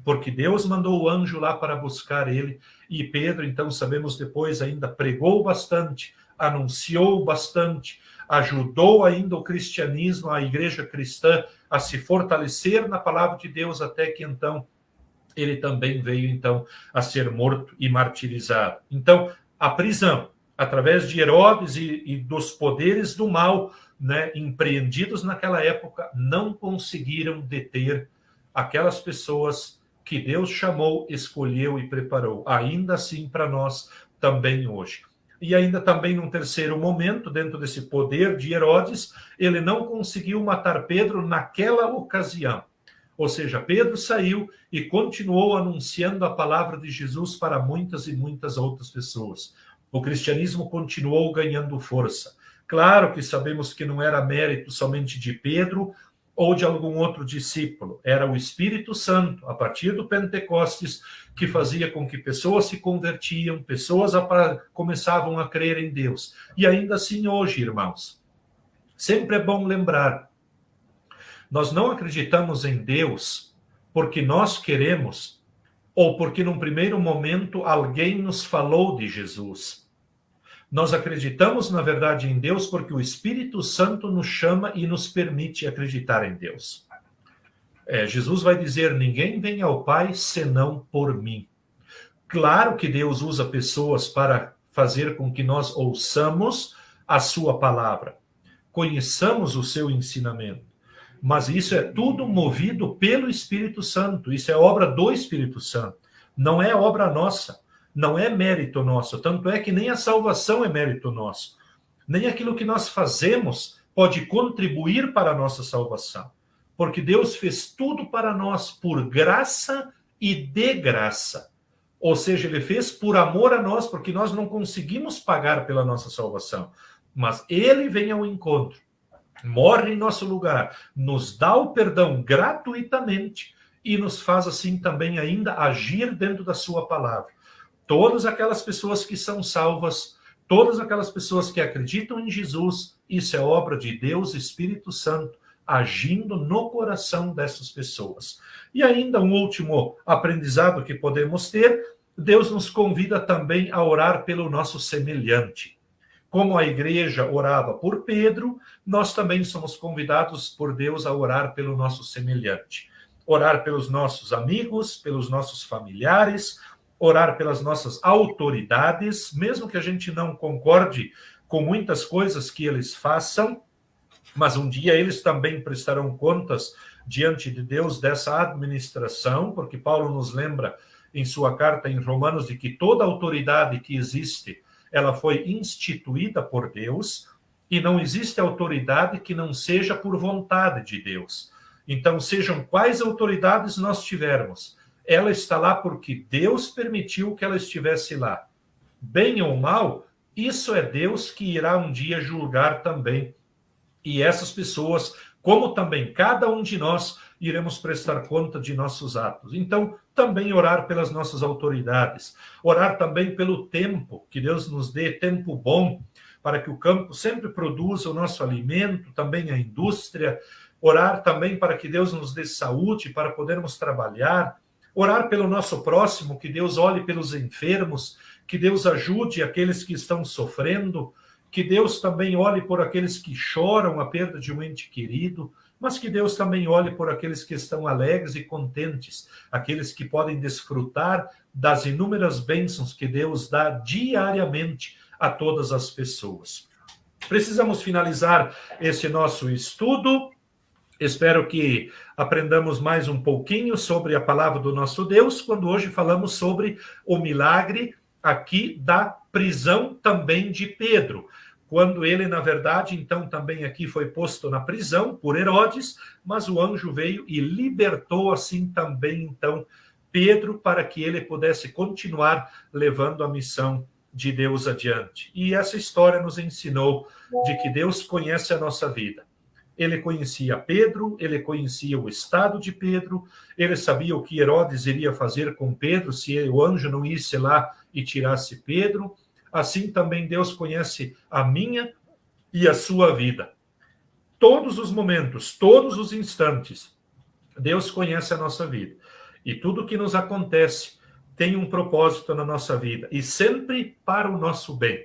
porque Deus mandou o anjo lá para buscar ele, e Pedro, então sabemos depois, ainda pregou bastante, anunciou bastante, ajudou ainda o cristianismo, a igreja cristã, a se fortalecer na palavra de Deus, até que então ele também veio então a ser morto e martirizado. Então, a prisão, através de Herodes e dos poderes do mal, né, empreendidos naquela época, não conseguiram deter aquelas pessoas que Deus chamou, escolheu e preparou. Ainda assim para nós também hoje. E ainda também num terceiro momento, dentro desse poder de Herodes, ele não conseguiu matar Pedro naquela ocasião. Ou seja, Pedro saiu e continuou anunciando a palavra de Jesus para muitas e muitas outras pessoas. O cristianismo continuou ganhando força. Claro que sabemos que não era mérito somente de Pedro ou de algum outro discípulo. Era o Espírito Santo, a partir do Pentecostes, que fazia com que pessoas se convertiam, pessoas começavam a crer em Deus. E ainda assim hoje, irmãos, sempre é bom lembrar, nós não acreditamos em Deus porque nós queremos ou porque num primeiro momento alguém nos falou de Jesus. Nós acreditamos, na verdade, em Deus porque o Espírito Santo nos chama e nos permite acreditar em Deus. Jesus vai dizer, ninguém vem ao Pai senão por mim. Claro que Deus usa pessoas para fazer com que nós ouçamos a sua palavra, conheçamos o seu ensinamento. Mas isso é tudo movido pelo Espírito Santo. Isso é obra do Espírito Santo. Não é obra nossa. Não é mérito nosso. Tanto é que nem a salvação é mérito nosso. Nem aquilo que nós fazemos pode contribuir para a nossa salvação. Porque Deus fez tudo para nós por graça e de graça. Ou seja, Ele fez por amor a nós, porque nós não conseguimos pagar pela nossa salvação. Mas Ele vem ao encontro, morre em nosso lugar, nos dá o perdão gratuitamente e nos faz assim também ainda agir dentro da sua palavra. Todas aquelas pessoas que são salvas, todas aquelas pessoas que acreditam em Jesus, isso é obra de Deus, Espírito Santo, agindo no coração dessas pessoas. E ainda um último aprendizado que podemos ter, Deus nos convida também a orar pelo nosso semelhante. Como a igreja orava por Pedro, nós também somos convidados por Deus a orar pelo nosso semelhante. Orar pelos nossos amigos, pelos nossos familiares, orar pelas nossas autoridades, mesmo que a gente não concorde com muitas coisas que eles façam, mas um dia eles também prestarão contas diante de Deus dessa administração, porque Paulo nos lembra em sua carta em Romanos de que toda autoridade que existe, ela foi instituída por Deus, e não existe autoridade que não seja por vontade de Deus. Então, sejam quais autoridades nós tivermos, ela está lá porque Deus permitiu que ela estivesse lá. Bem ou mal, isso é Deus que irá um dia julgar também. E essas pessoas, como também cada um de nós, iremos prestar conta de nossos atos. Então, também orar pelas nossas autoridades, orar também pelo tempo, que Deus nos dê tempo bom, para que o campo sempre produza o nosso alimento, também a indústria, orar também para que Deus nos dê saúde, para podermos trabalhar, orar pelo nosso próximo, que Deus olhe pelos enfermos, que Deus ajude aqueles que estão sofrendo, que Deus também olhe por aqueles que choram a perda de um ente querido, mas que Deus também olhe por aqueles que estão alegres e contentes, aqueles que podem desfrutar das inúmeras bênçãos que Deus dá diariamente a todas as pessoas. Precisamos finalizar esse nosso estudo. Espero que aprendamos mais um pouquinho sobre a palavra do nosso Deus, quando hoje falamos sobre o milagre aqui da prisão também de Pedro. Quando ele, na verdade, então também aqui foi posto na prisão por Herodes, mas o anjo veio e libertou assim também, então, Pedro, para que ele pudesse continuar levando a missão de Deus adiante. E essa história nos ensinou de que Deus conhece a nossa vida. Ele conhecia Pedro, ele conhecia o estado de Pedro, ele sabia o que Herodes iria fazer com Pedro se o anjo não isse lá e tirasse Pedro. Assim também Deus conhece a minha e a sua vida. Todos os momentos, todos os instantes, Deus conhece a nossa vida. E tudo que nos acontece tem um propósito na nossa vida, e sempre para o nosso bem.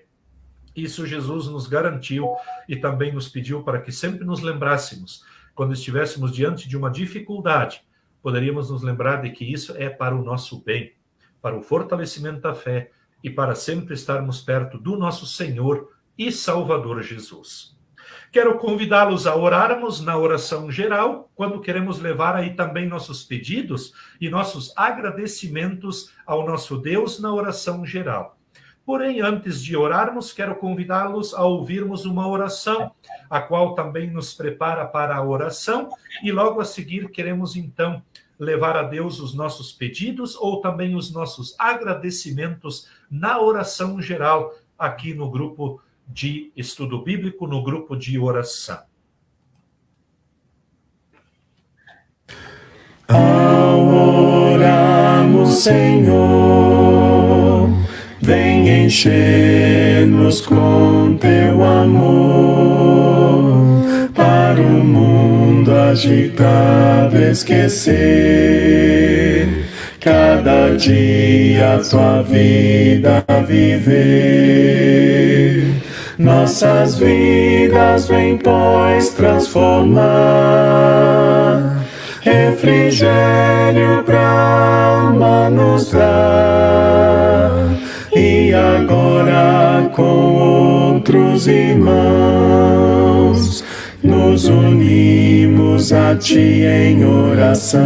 Isso Jesus nos garantiu e também nos pediu para que sempre nos lembrássemos, quando estivéssemos diante de uma dificuldade, poderíamos nos lembrar de que isso é para o nosso bem, para o fortalecimento da fé e para sempre estarmos perto do nosso Senhor e Salvador Jesus. Quero convidá-los a orarmos na oração geral, quando queremos levar aí também nossos pedidos e nossos agradecimentos ao nosso Deus na oração geral. Porém, antes de orarmos, quero convidá-los a ouvirmos uma oração, a qual também nos prepara para a oração, e logo a seguir queremos então levar a Deus os nossos pedidos ou também os nossos agradecimentos na oração geral, aqui no grupo de estudo bíblico, no grupo de oração. Ao orarmos, Senhor, vem encher-nos com teu amor, para o mundo agitado esquecer, cada dia a tua vida viver. Nossas vidas vem, pois, transformar, refrigério pra alma nos dar. E agora com outros irmãos nos unimos a ti em oração.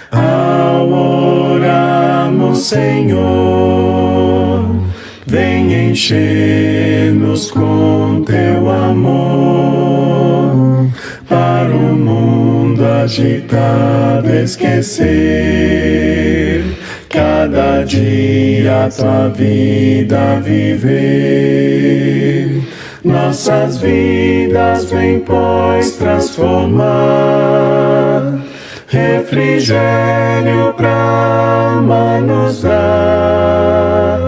Ao orarmos, Senhor, vem encher-nos com teu amor, para o mundo agitado esquecer, cada dia a tua vida viver. Nossas vidas vem, pois, transformar, refrigério pra alma nos dar.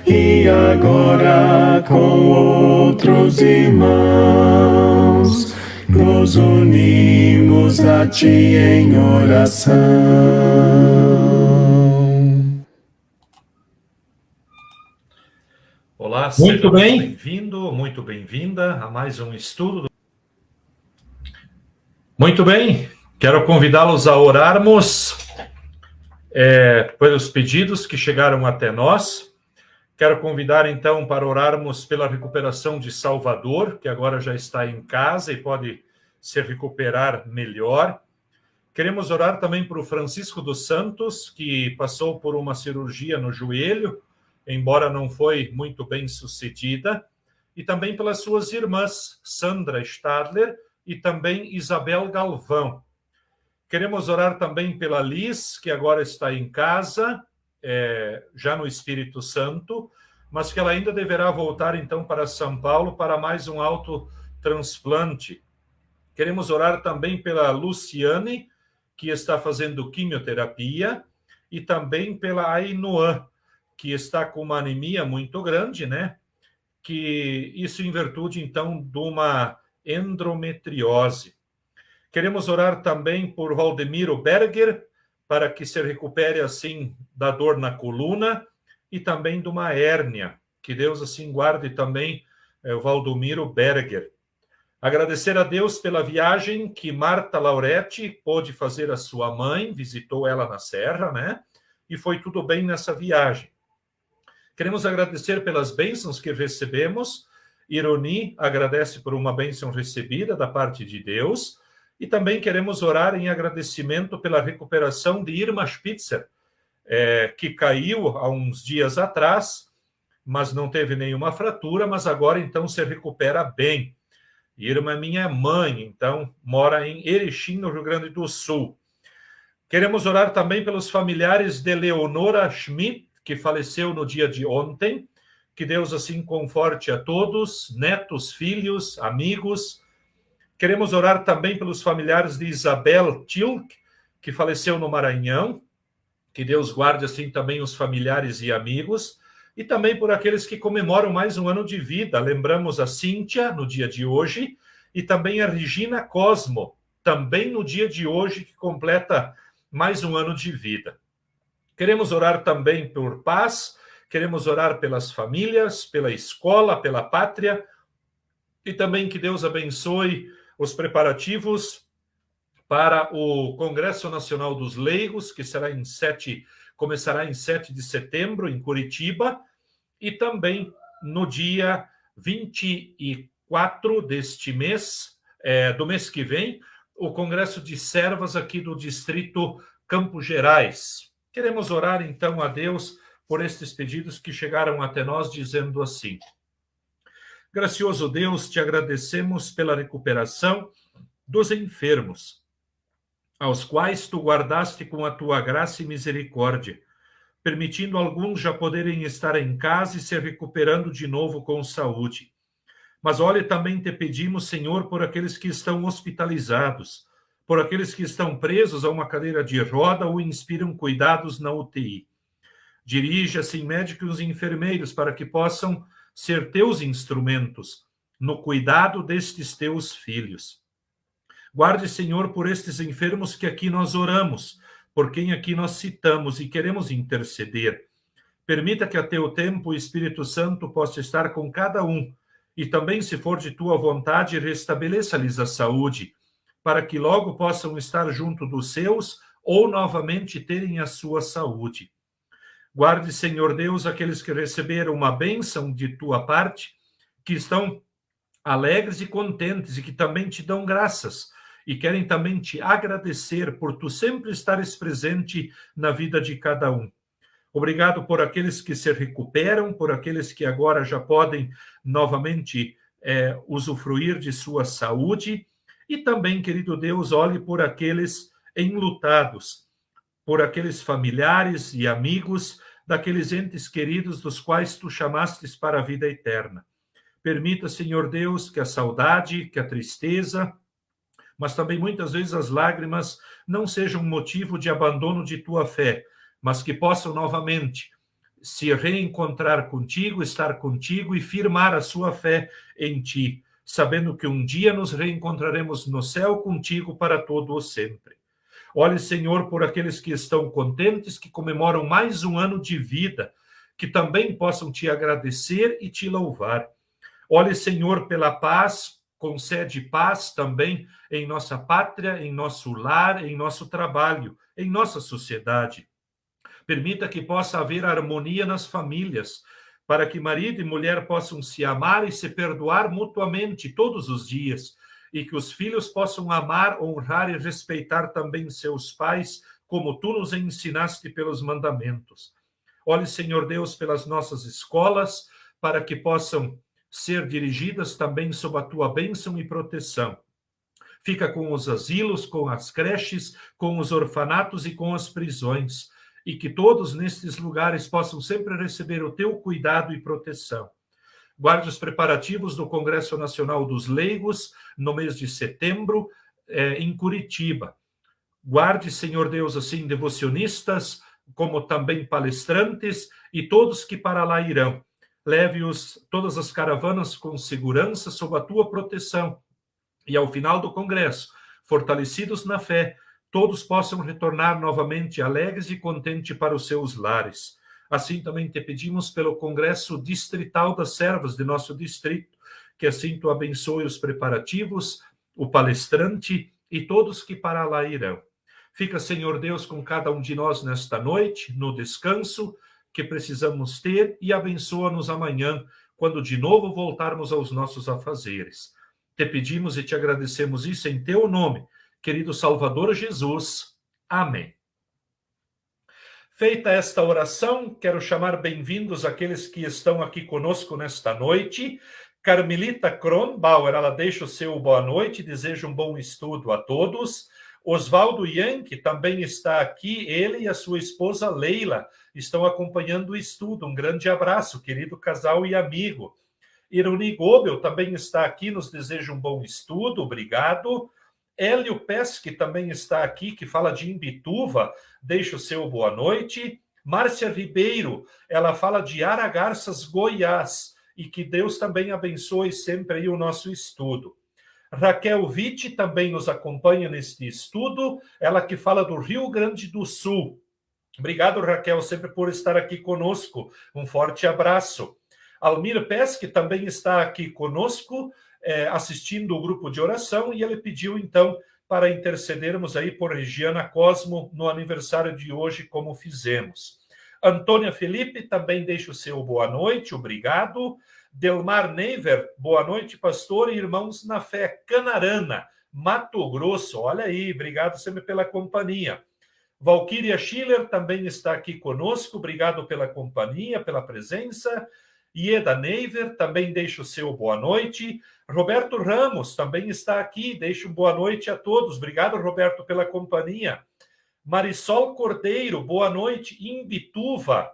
E agora com outros irmãos nos unimos a ti em oração. Olá, muito bem-vindo, muito bem-vinda a mais um estudo. Muito bem, quero convidá-los a orarmos pelos pedidos que chegaram até nós. Quero convidar, então, para orarmos pela recuperação de Salvador, que agora já está em casa e pode se recuperar melhor. Queremos orar também por Francisco dos Santos, que passou por uma cirurgia no joelho, embora não foi muito bem sucedida, e também pelas suas irmãs, Sandra Stadler e também Isabel Galvão. Queremos orar também pela Liz, que agora está em casa, já no Espírito Santo, mas que ela ainda deverá voltar então para São Paulo para mais um autotransplante. Queremos orar também pela Luciane, que está fazendo quimioterapia, e também pela Ainoã, que está com uma anemia muito grande, né? Que isso em virtude então de uma endometriose. Queremos orar também por Valdemiro Berger, para que se recupere, assim, da dor na coluna e também de uma hérnia. Que Deus, assim, guarde também o Valdomiro Berger. Agradecer a Deus pela viagem que Marta Lauretti pôde fazer à sua mãe, visitou ela na Serra, né? E foi tudo bem nessa viagem. Queremos agradecer pelas bênçãos que recebemos. Ironi agradece por uma bênção recebida da parte de Deus. E também queremos orar em agradecimento pela recuperação de Irma Spitzer, que caiu há uns dias atrás, mas não teve nenhuma fratura, mas agora então se recupera bem. Irma é minha mãe, então mora em Erechim, no Rio Grande do Sul. Queremos orar também pelos familiares de Leonora Schmidt, que faleceu no dia de ontem. Que Deus assim conforte a todos, netos, filhos, amigos. Queremos orar também pelos familiares de Isabel Tilk, que faleceu no Maranhão. Que Deus guarde assim também os familiares e amigos. E também por aqueles que comemoram mais um ano de vida. Lembramos a Cíntia no dia de hoje e também a Regina Cosmo, também no dia de hoje, que completa mais um ano de vida. Queremos orar também por paz, queremos orar pelas famílias, pela escola, pela pátria, e também que Deus abençoe os preparativos para o Congresso Nacional dos Leigos, que começará em 7 de setembro, em Curitiba, e também no dia 24 deste mês, do mês que vem, o Congresso de Servas aqui do Distrito Campos Gerais. Queremos orar, então, a Deus por estes pedidos que chegaram até nós, dizendo assim: gracioso Deus, te agradecemos pela recuperação dos enfermos, aos quais tu guardaste com a tua graça e misericórdia, permitindo alguns já poderem estar em casa e se recuperando de novo com saúde. Mas olha, também te pedimos, Senhor, por aqueles que estão hospitalizados, por aqueles que estão presos a uma cadeira de roda ou inspiram cuidados na UTI. Dirige, assim, médicos e enfermeiros para que possam ser teus instrumentos no cuidado destes teus filhos. Guarde, Senhor, por estes enfermos que aqui nós oramos, por quem aqui nós citamos e queremos interceder. Permita que a teu tempo o Espírito Santo possa estar com cada um, e também, se for de tua vontade, restabeleça-lhes a saúde, para que logo possam estar junto dos seus ou novamente terem a sua saúde. Guarde, Senhor Deus, aqueles que receberam uma bênção de tua parte, que estão alegres e contentes e que também te dão graças e querem também te agradecer por tu sempre estares presente na vida de cada um. Obrigado por aqueles que se recuperam, por aqueles que agora já podem novamente usufruir de sua saúde. E também, querido Deus, olhe por aqueles enlutados, por aqueles familiares e amigos daqueles entes queridos dos quais tu chamastes para a vida eterna. Permita, Senhor Deus, que a saudade, que a tristeza, mas também muitas vezes as lágrimas não sejam motivo de abandono de tua fé, mas que possam novamente se reencontrar contigo, estar contigo e firmar a sua fé em ti, sabendo que um dia nos reencontraremos no céu contigo para todo o sempre. Olhe, Senhor, por aqueles que estão contentes, que comemoram mais um ano de vida, que também possam te agradecer e te louvar. Olhe, Senhor, pela paz, concede paz também em nossa pátria, em nosso lar, em nosso trabalho, em nossa sociedade. Permita que possa haver harmonia nas famílias, para que marido e mulher possam se amar e se perdoar mutuamente todos os dias, e que os filhos possam amar, honrar e respeitar também seus pais, como tu nos ensinaste pelos mandamentos. Olhe, Senhor Deus, pelas nossas escolas, para que possam ser dirigidas também sob a tua bênção e proteção. Fica com os asilos, com as creches, com os orfanatos e com as prisões, e que todos nestes lugares possam sempre receber o teu cuidado e proteção. Guarde os preparativos do Congresso Nacional dos Leigos, no mês de setembro, em Curitiba. Guarde, Senhor Deus, assim, devocionistas, como também palestrantes, e todos que para lá irão. Leve-os, todas as caravanas, com segurança, sob a tua proteção. E ao final do Congresso, fortalecidos na fé, todos possam retornar novamente alegres e contentes para os seus lares. Assim também te pedimos pelo Congresso Distrital das Servas de nosso distrito, que assim tu abençoe os preparativos, o palestrante e todos que para lá irão. Fica, Senhor Deus, com cada um de nós nesta noite, no descanso que precisamos ter, e abençoa-nos amanhã, quando de novo voltarmos aos nossos afazeres. Te pedimos e te agradecemos isso em teu nome, querido Salvador Jesus. Amém. Feita esta oração, quero chamar bem-vindos aqueles que estão aqui conosco nesta noite. Carmelita Kronbauer, ela deixa o seu boa noite, deseja um bom estudo a todos. Oswaldo Yankee também está aqui, ele e a sua esposa Leila estão acompanhando o estudo. Um grande abraço, querido casal e amigo. Ironi Gobel também está aqui, nos deseja um bom estudo, obrigado. Hélio Pesque também está aqui, que fala de Imbituva, deixa o seu boa noite. Márcia Ribeiro, ela fala de Aragarças, Goiás, e que Deus também abençoe sempre aí o nosso estudo. Raquel Witt também nos acompanha neste estudo, ela que fala do Rio Grande do Sul. Obrigado, Raquel, sempre por estar aqui conosco. Um forte abraço. Almir Pesque também está aqui conosco, assistindo o grupo de oração, e ele pediu, então, para intercedermos aí por Regiana Cosmo no aniversário de hoje, como fizemos. Antônia Felipe também deixa o seu boa noite, obrigado. Delmar Neiver, boa noite, pastor e irmãos na fé, Canarana, Mato Grosso, olha aí, obrigado sempre pela companhia. Valquíria Schiller também está aqui conosco, obrigado pela companhia, pela presença. Ieda Neiver também deixa o seu boa noite. Roberto Ramos também está aqui, deixa um boa noite a todos. Obrigado, Roberto, pela companhia. Marisol Cordeiro, boa noite, Imbituva.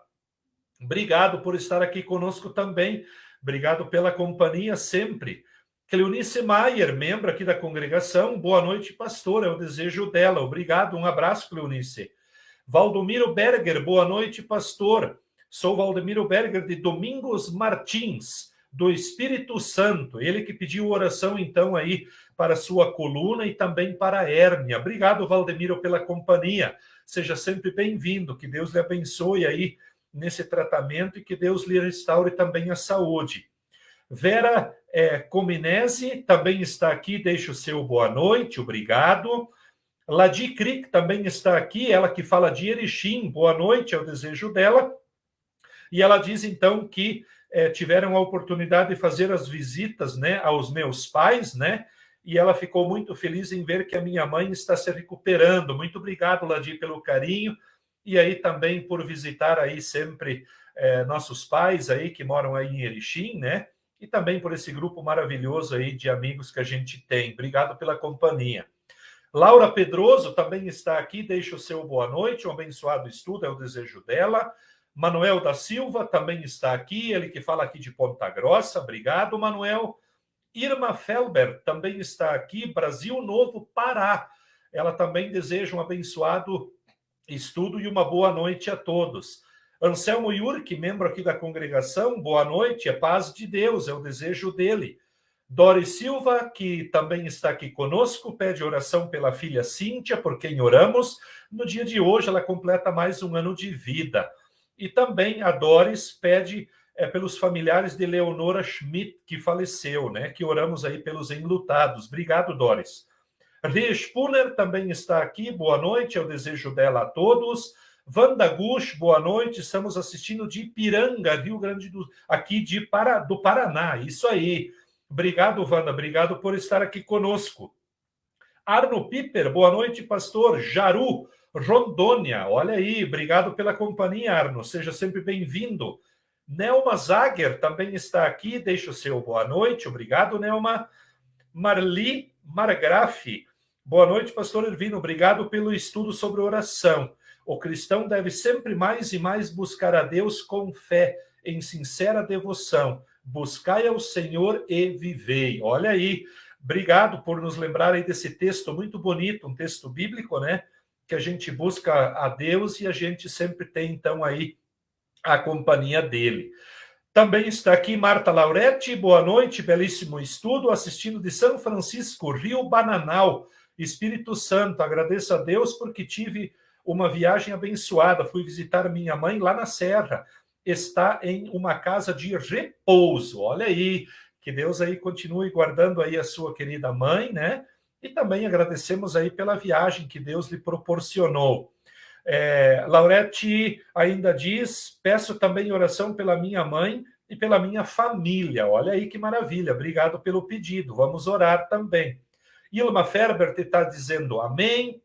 Obrigado por estar aqui conosco também. Obrigado pela companhia sempre. Cleonice Maier, membro aqui da congregação, boa noite, pastor, é o desejo dela. Obrigado, um abraço, Cleonice. Valdomiro Berger, boa noite, pastor. Sou Valdomiro Berger de Domingos Martins, do Espírito Santo. Ele que pediu oração, então, aí para sua coluna e também para a hérnia. Obrigado, Valdemiro, pela companhia. Seja sempre bem-vindo. Que Deus lhe abençoe aí nesse tratamento e que Deus lhe restaure também a saúde. Vera Cominese também está aqui, deixa o seu boa noite, obrigado. Ladi Crick também está aqui, ela que fala de Erechim, boa noite, é o desejo dela. E ela diz, então, que tiveram a oportunidade de fazer as visitas, né, aos meus pais, né, e ela ficou muito feliz em ver que a minha mãe está se recuperando. Muito obrigado, Ladi, pelo carinho, e aí também por visitar aí sempre nossos pais aí, que moram aí em Erechim, né, e também por esse grupo maravilhoso aí de amigos que a gente tem. Obrigado pela companhia. Laura Pedroso também está aqui, deixa o seu boa noite, um abençoado estudo, é o desejo dela. Manuel da Silva também está aqui, ele que fala aqui de Ponta Grossa, obrigado, Manuel. Irma Felber também está aqui, Brasil Novo, Pará. Ela também deseja um abençoado estudo e uma boa noite a todos. Anselmo Yurk, membro aqui da congregação, boa noite, é paz de Deus, é o desejo dele. Doris Silva, que também está aqui conosco, pede oração pela filha Cíntia, por quem oramos. No dia de hoje, ela completa mais um ano de vida. E também a Doris pede pelos familiares de Leonora Schmidt, que faleceu, né? Que oramos aí pelos enlutados. Obrigado, Doris. Ria Spooner também está aqui, boa noite, é o desejo dela a todos. Wanda Gush, boa noite, estamos assistindo de Ipiranga, Rio Grande do Sul, aqui do Paraná, isso aí. Obrigado, Wanda, obrigado por estar aqui conosco. Arno Piper, boa noite, pastor. Jaru, Rondônia, olha aí, obrigado pela companhia, Arno, seja sempre bem-vindo. Nelma Zager também está aqui, deixa o seu boa noite, obrigado, Nelma. Marli Margrafe, boa noite, pastor Ervino, obrigado pelo estudo sobre oração. O cristão deve sempre mais e mais buscar a Deus com fé, em sincera devoção. Buscai ao Senhor e vivei. Olha aí, obrigado por nos lembrar aí desse texto muito bonito, um texto bíblico, né? Que a gente busca a Deus e a gente sempre tem, então, aí a companhia dele. Também está aqui Marta Lauretti, boa noite, belíssimo estudo, assistindo de São Francisco, Rio Bananal, Espírito Santo. Agradeço a Deus porque tive uma viagem abençoada, fui visitar minha mãe lá na Serra, está em uma casa de repouso, olha aí, que Deus aí continue guardando aí a sua querida mãe, né? E também agradecemos aí pela viagem que Deus lhe proporcionou. Laurete ainda diz, peço também oração pela minha mãe e pela minha família, olha aí que maravilha, obrigado pelo pedido, vamos orar também. Ilma Ferbert está dizendo amém.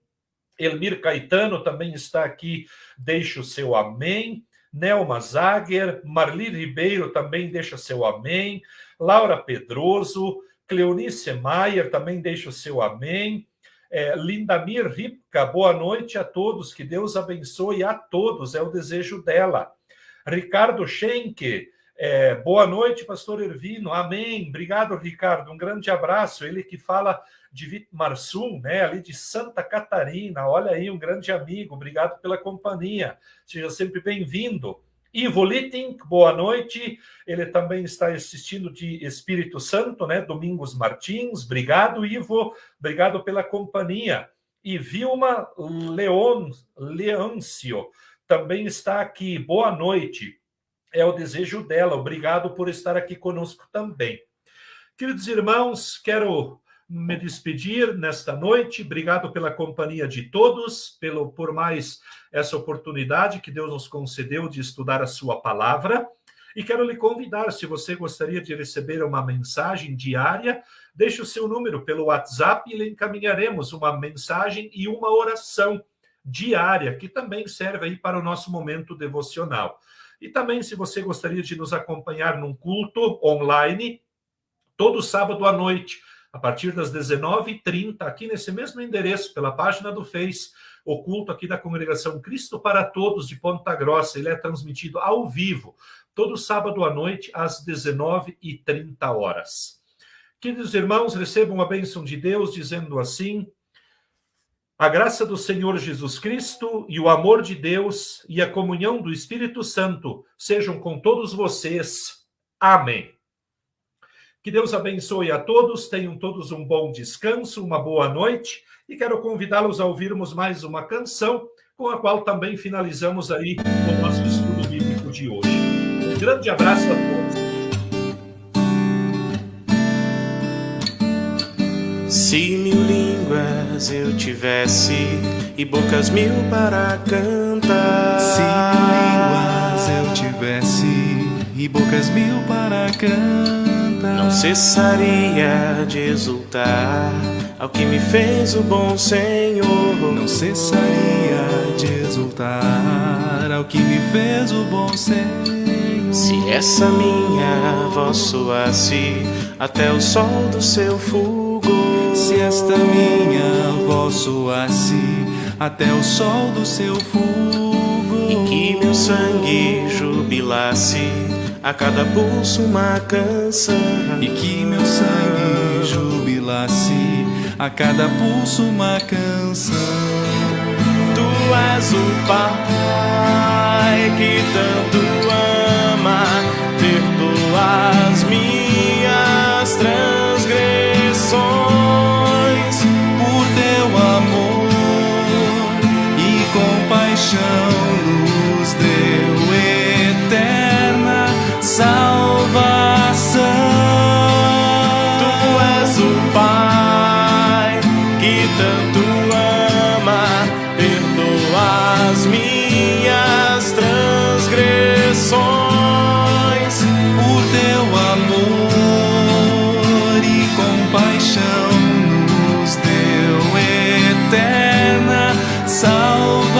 Elmir Caetano também está aqui, deixa o seu amém. Nelma Zager, Marli Ribeiro também deixa seu amém. Laura Pedroso, Cleonice Maier também deixa o seu amém. Lindamir Ripka, boa noite a todos, que Deus abençoe a todos, é o desejo dela. Ricardo Schenke, boa noite, pastor Ervino, amém. Obrigado, Ricardo, um grande abraço. Ele que fala de Vitmarsum, né, ali de Santa Catarina, olha aí, um grande amigo, obrigado pela companhia, seja sempre bem-vindo. Ivo Litting, boa noite. Ele também está assistindo de Espírito Santo, né? Domingos Martins, obrigado, Ivo. Obrigado pela companhia. E Vilma Leâncio também está aqui. Boa noite. É o desejo dela. Obrigado por estar aqui conosco também. Queridos irmãos, quero me despedir nesta noite. Obrigado pela companhia de todos, por mais essa oportunidade que Deus nos concedeu de estudar a sua palavra. E quero lhe convidar, se você gostaria de receber uma mensagem diária, deixe o seu número pelo WhatsApp e lhe encaminharemos uma mensagem e uma oração diária, que também serve aí para o nosso momento devocional. E também, se você gostaria de nos acompanhar num culto online, todo sábado à noite, a partir das 19h30, aqui nesse mesmo endereço, pela página do Face, o culto aqui da Congregação Cristo para Todos de Ponta Grossa. Ele é transmitido ao vivo, todo sábado à noite, às 19h30. Queridos irmãos, recebam a bênção de Deus, dizendo assim: a graça do Senhor Jesus Cristo e o amor de Deus e a comunhão do Espírito Santo sejam com todos vocês. Amém. Que Deus abençoe a todos, tenham todos um bom descanso, uma boa noite, e quero convidá-los a ouvirmos mais uma canção, com a qual também finalizamos aí o nosso estudo bíblico de hoje. Um grande abraço a todos. Se 1000 línguas eu tivesse e bocas 1000 para cantar, Se 1000 línguas eu tivesse e bocas 1000 para cantar, não cessaria de exultar ao que me fez o bom Senhor. não cessaria de exultar ao que me fez o bom Senhor. Se essa minha voz soasse até o sol do seu fulgor, Se esta minha voz soasse até o sol do seu fulgor, e que meu sangue jubilasse a cada pulso uma canção, e que meu sangue jubilasse a cada pulso uma canção. Tu és o Pai que tanto ama, perdoa as minhas transgressões. Por teu amor e compaixão nos deu eterna salvação. Tu és o Pai que tanto ama, perdoa as minhas transgressões. Por teu amor e compaixão nos deu eterna salvação.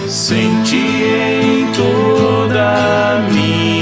Sente em toda a minha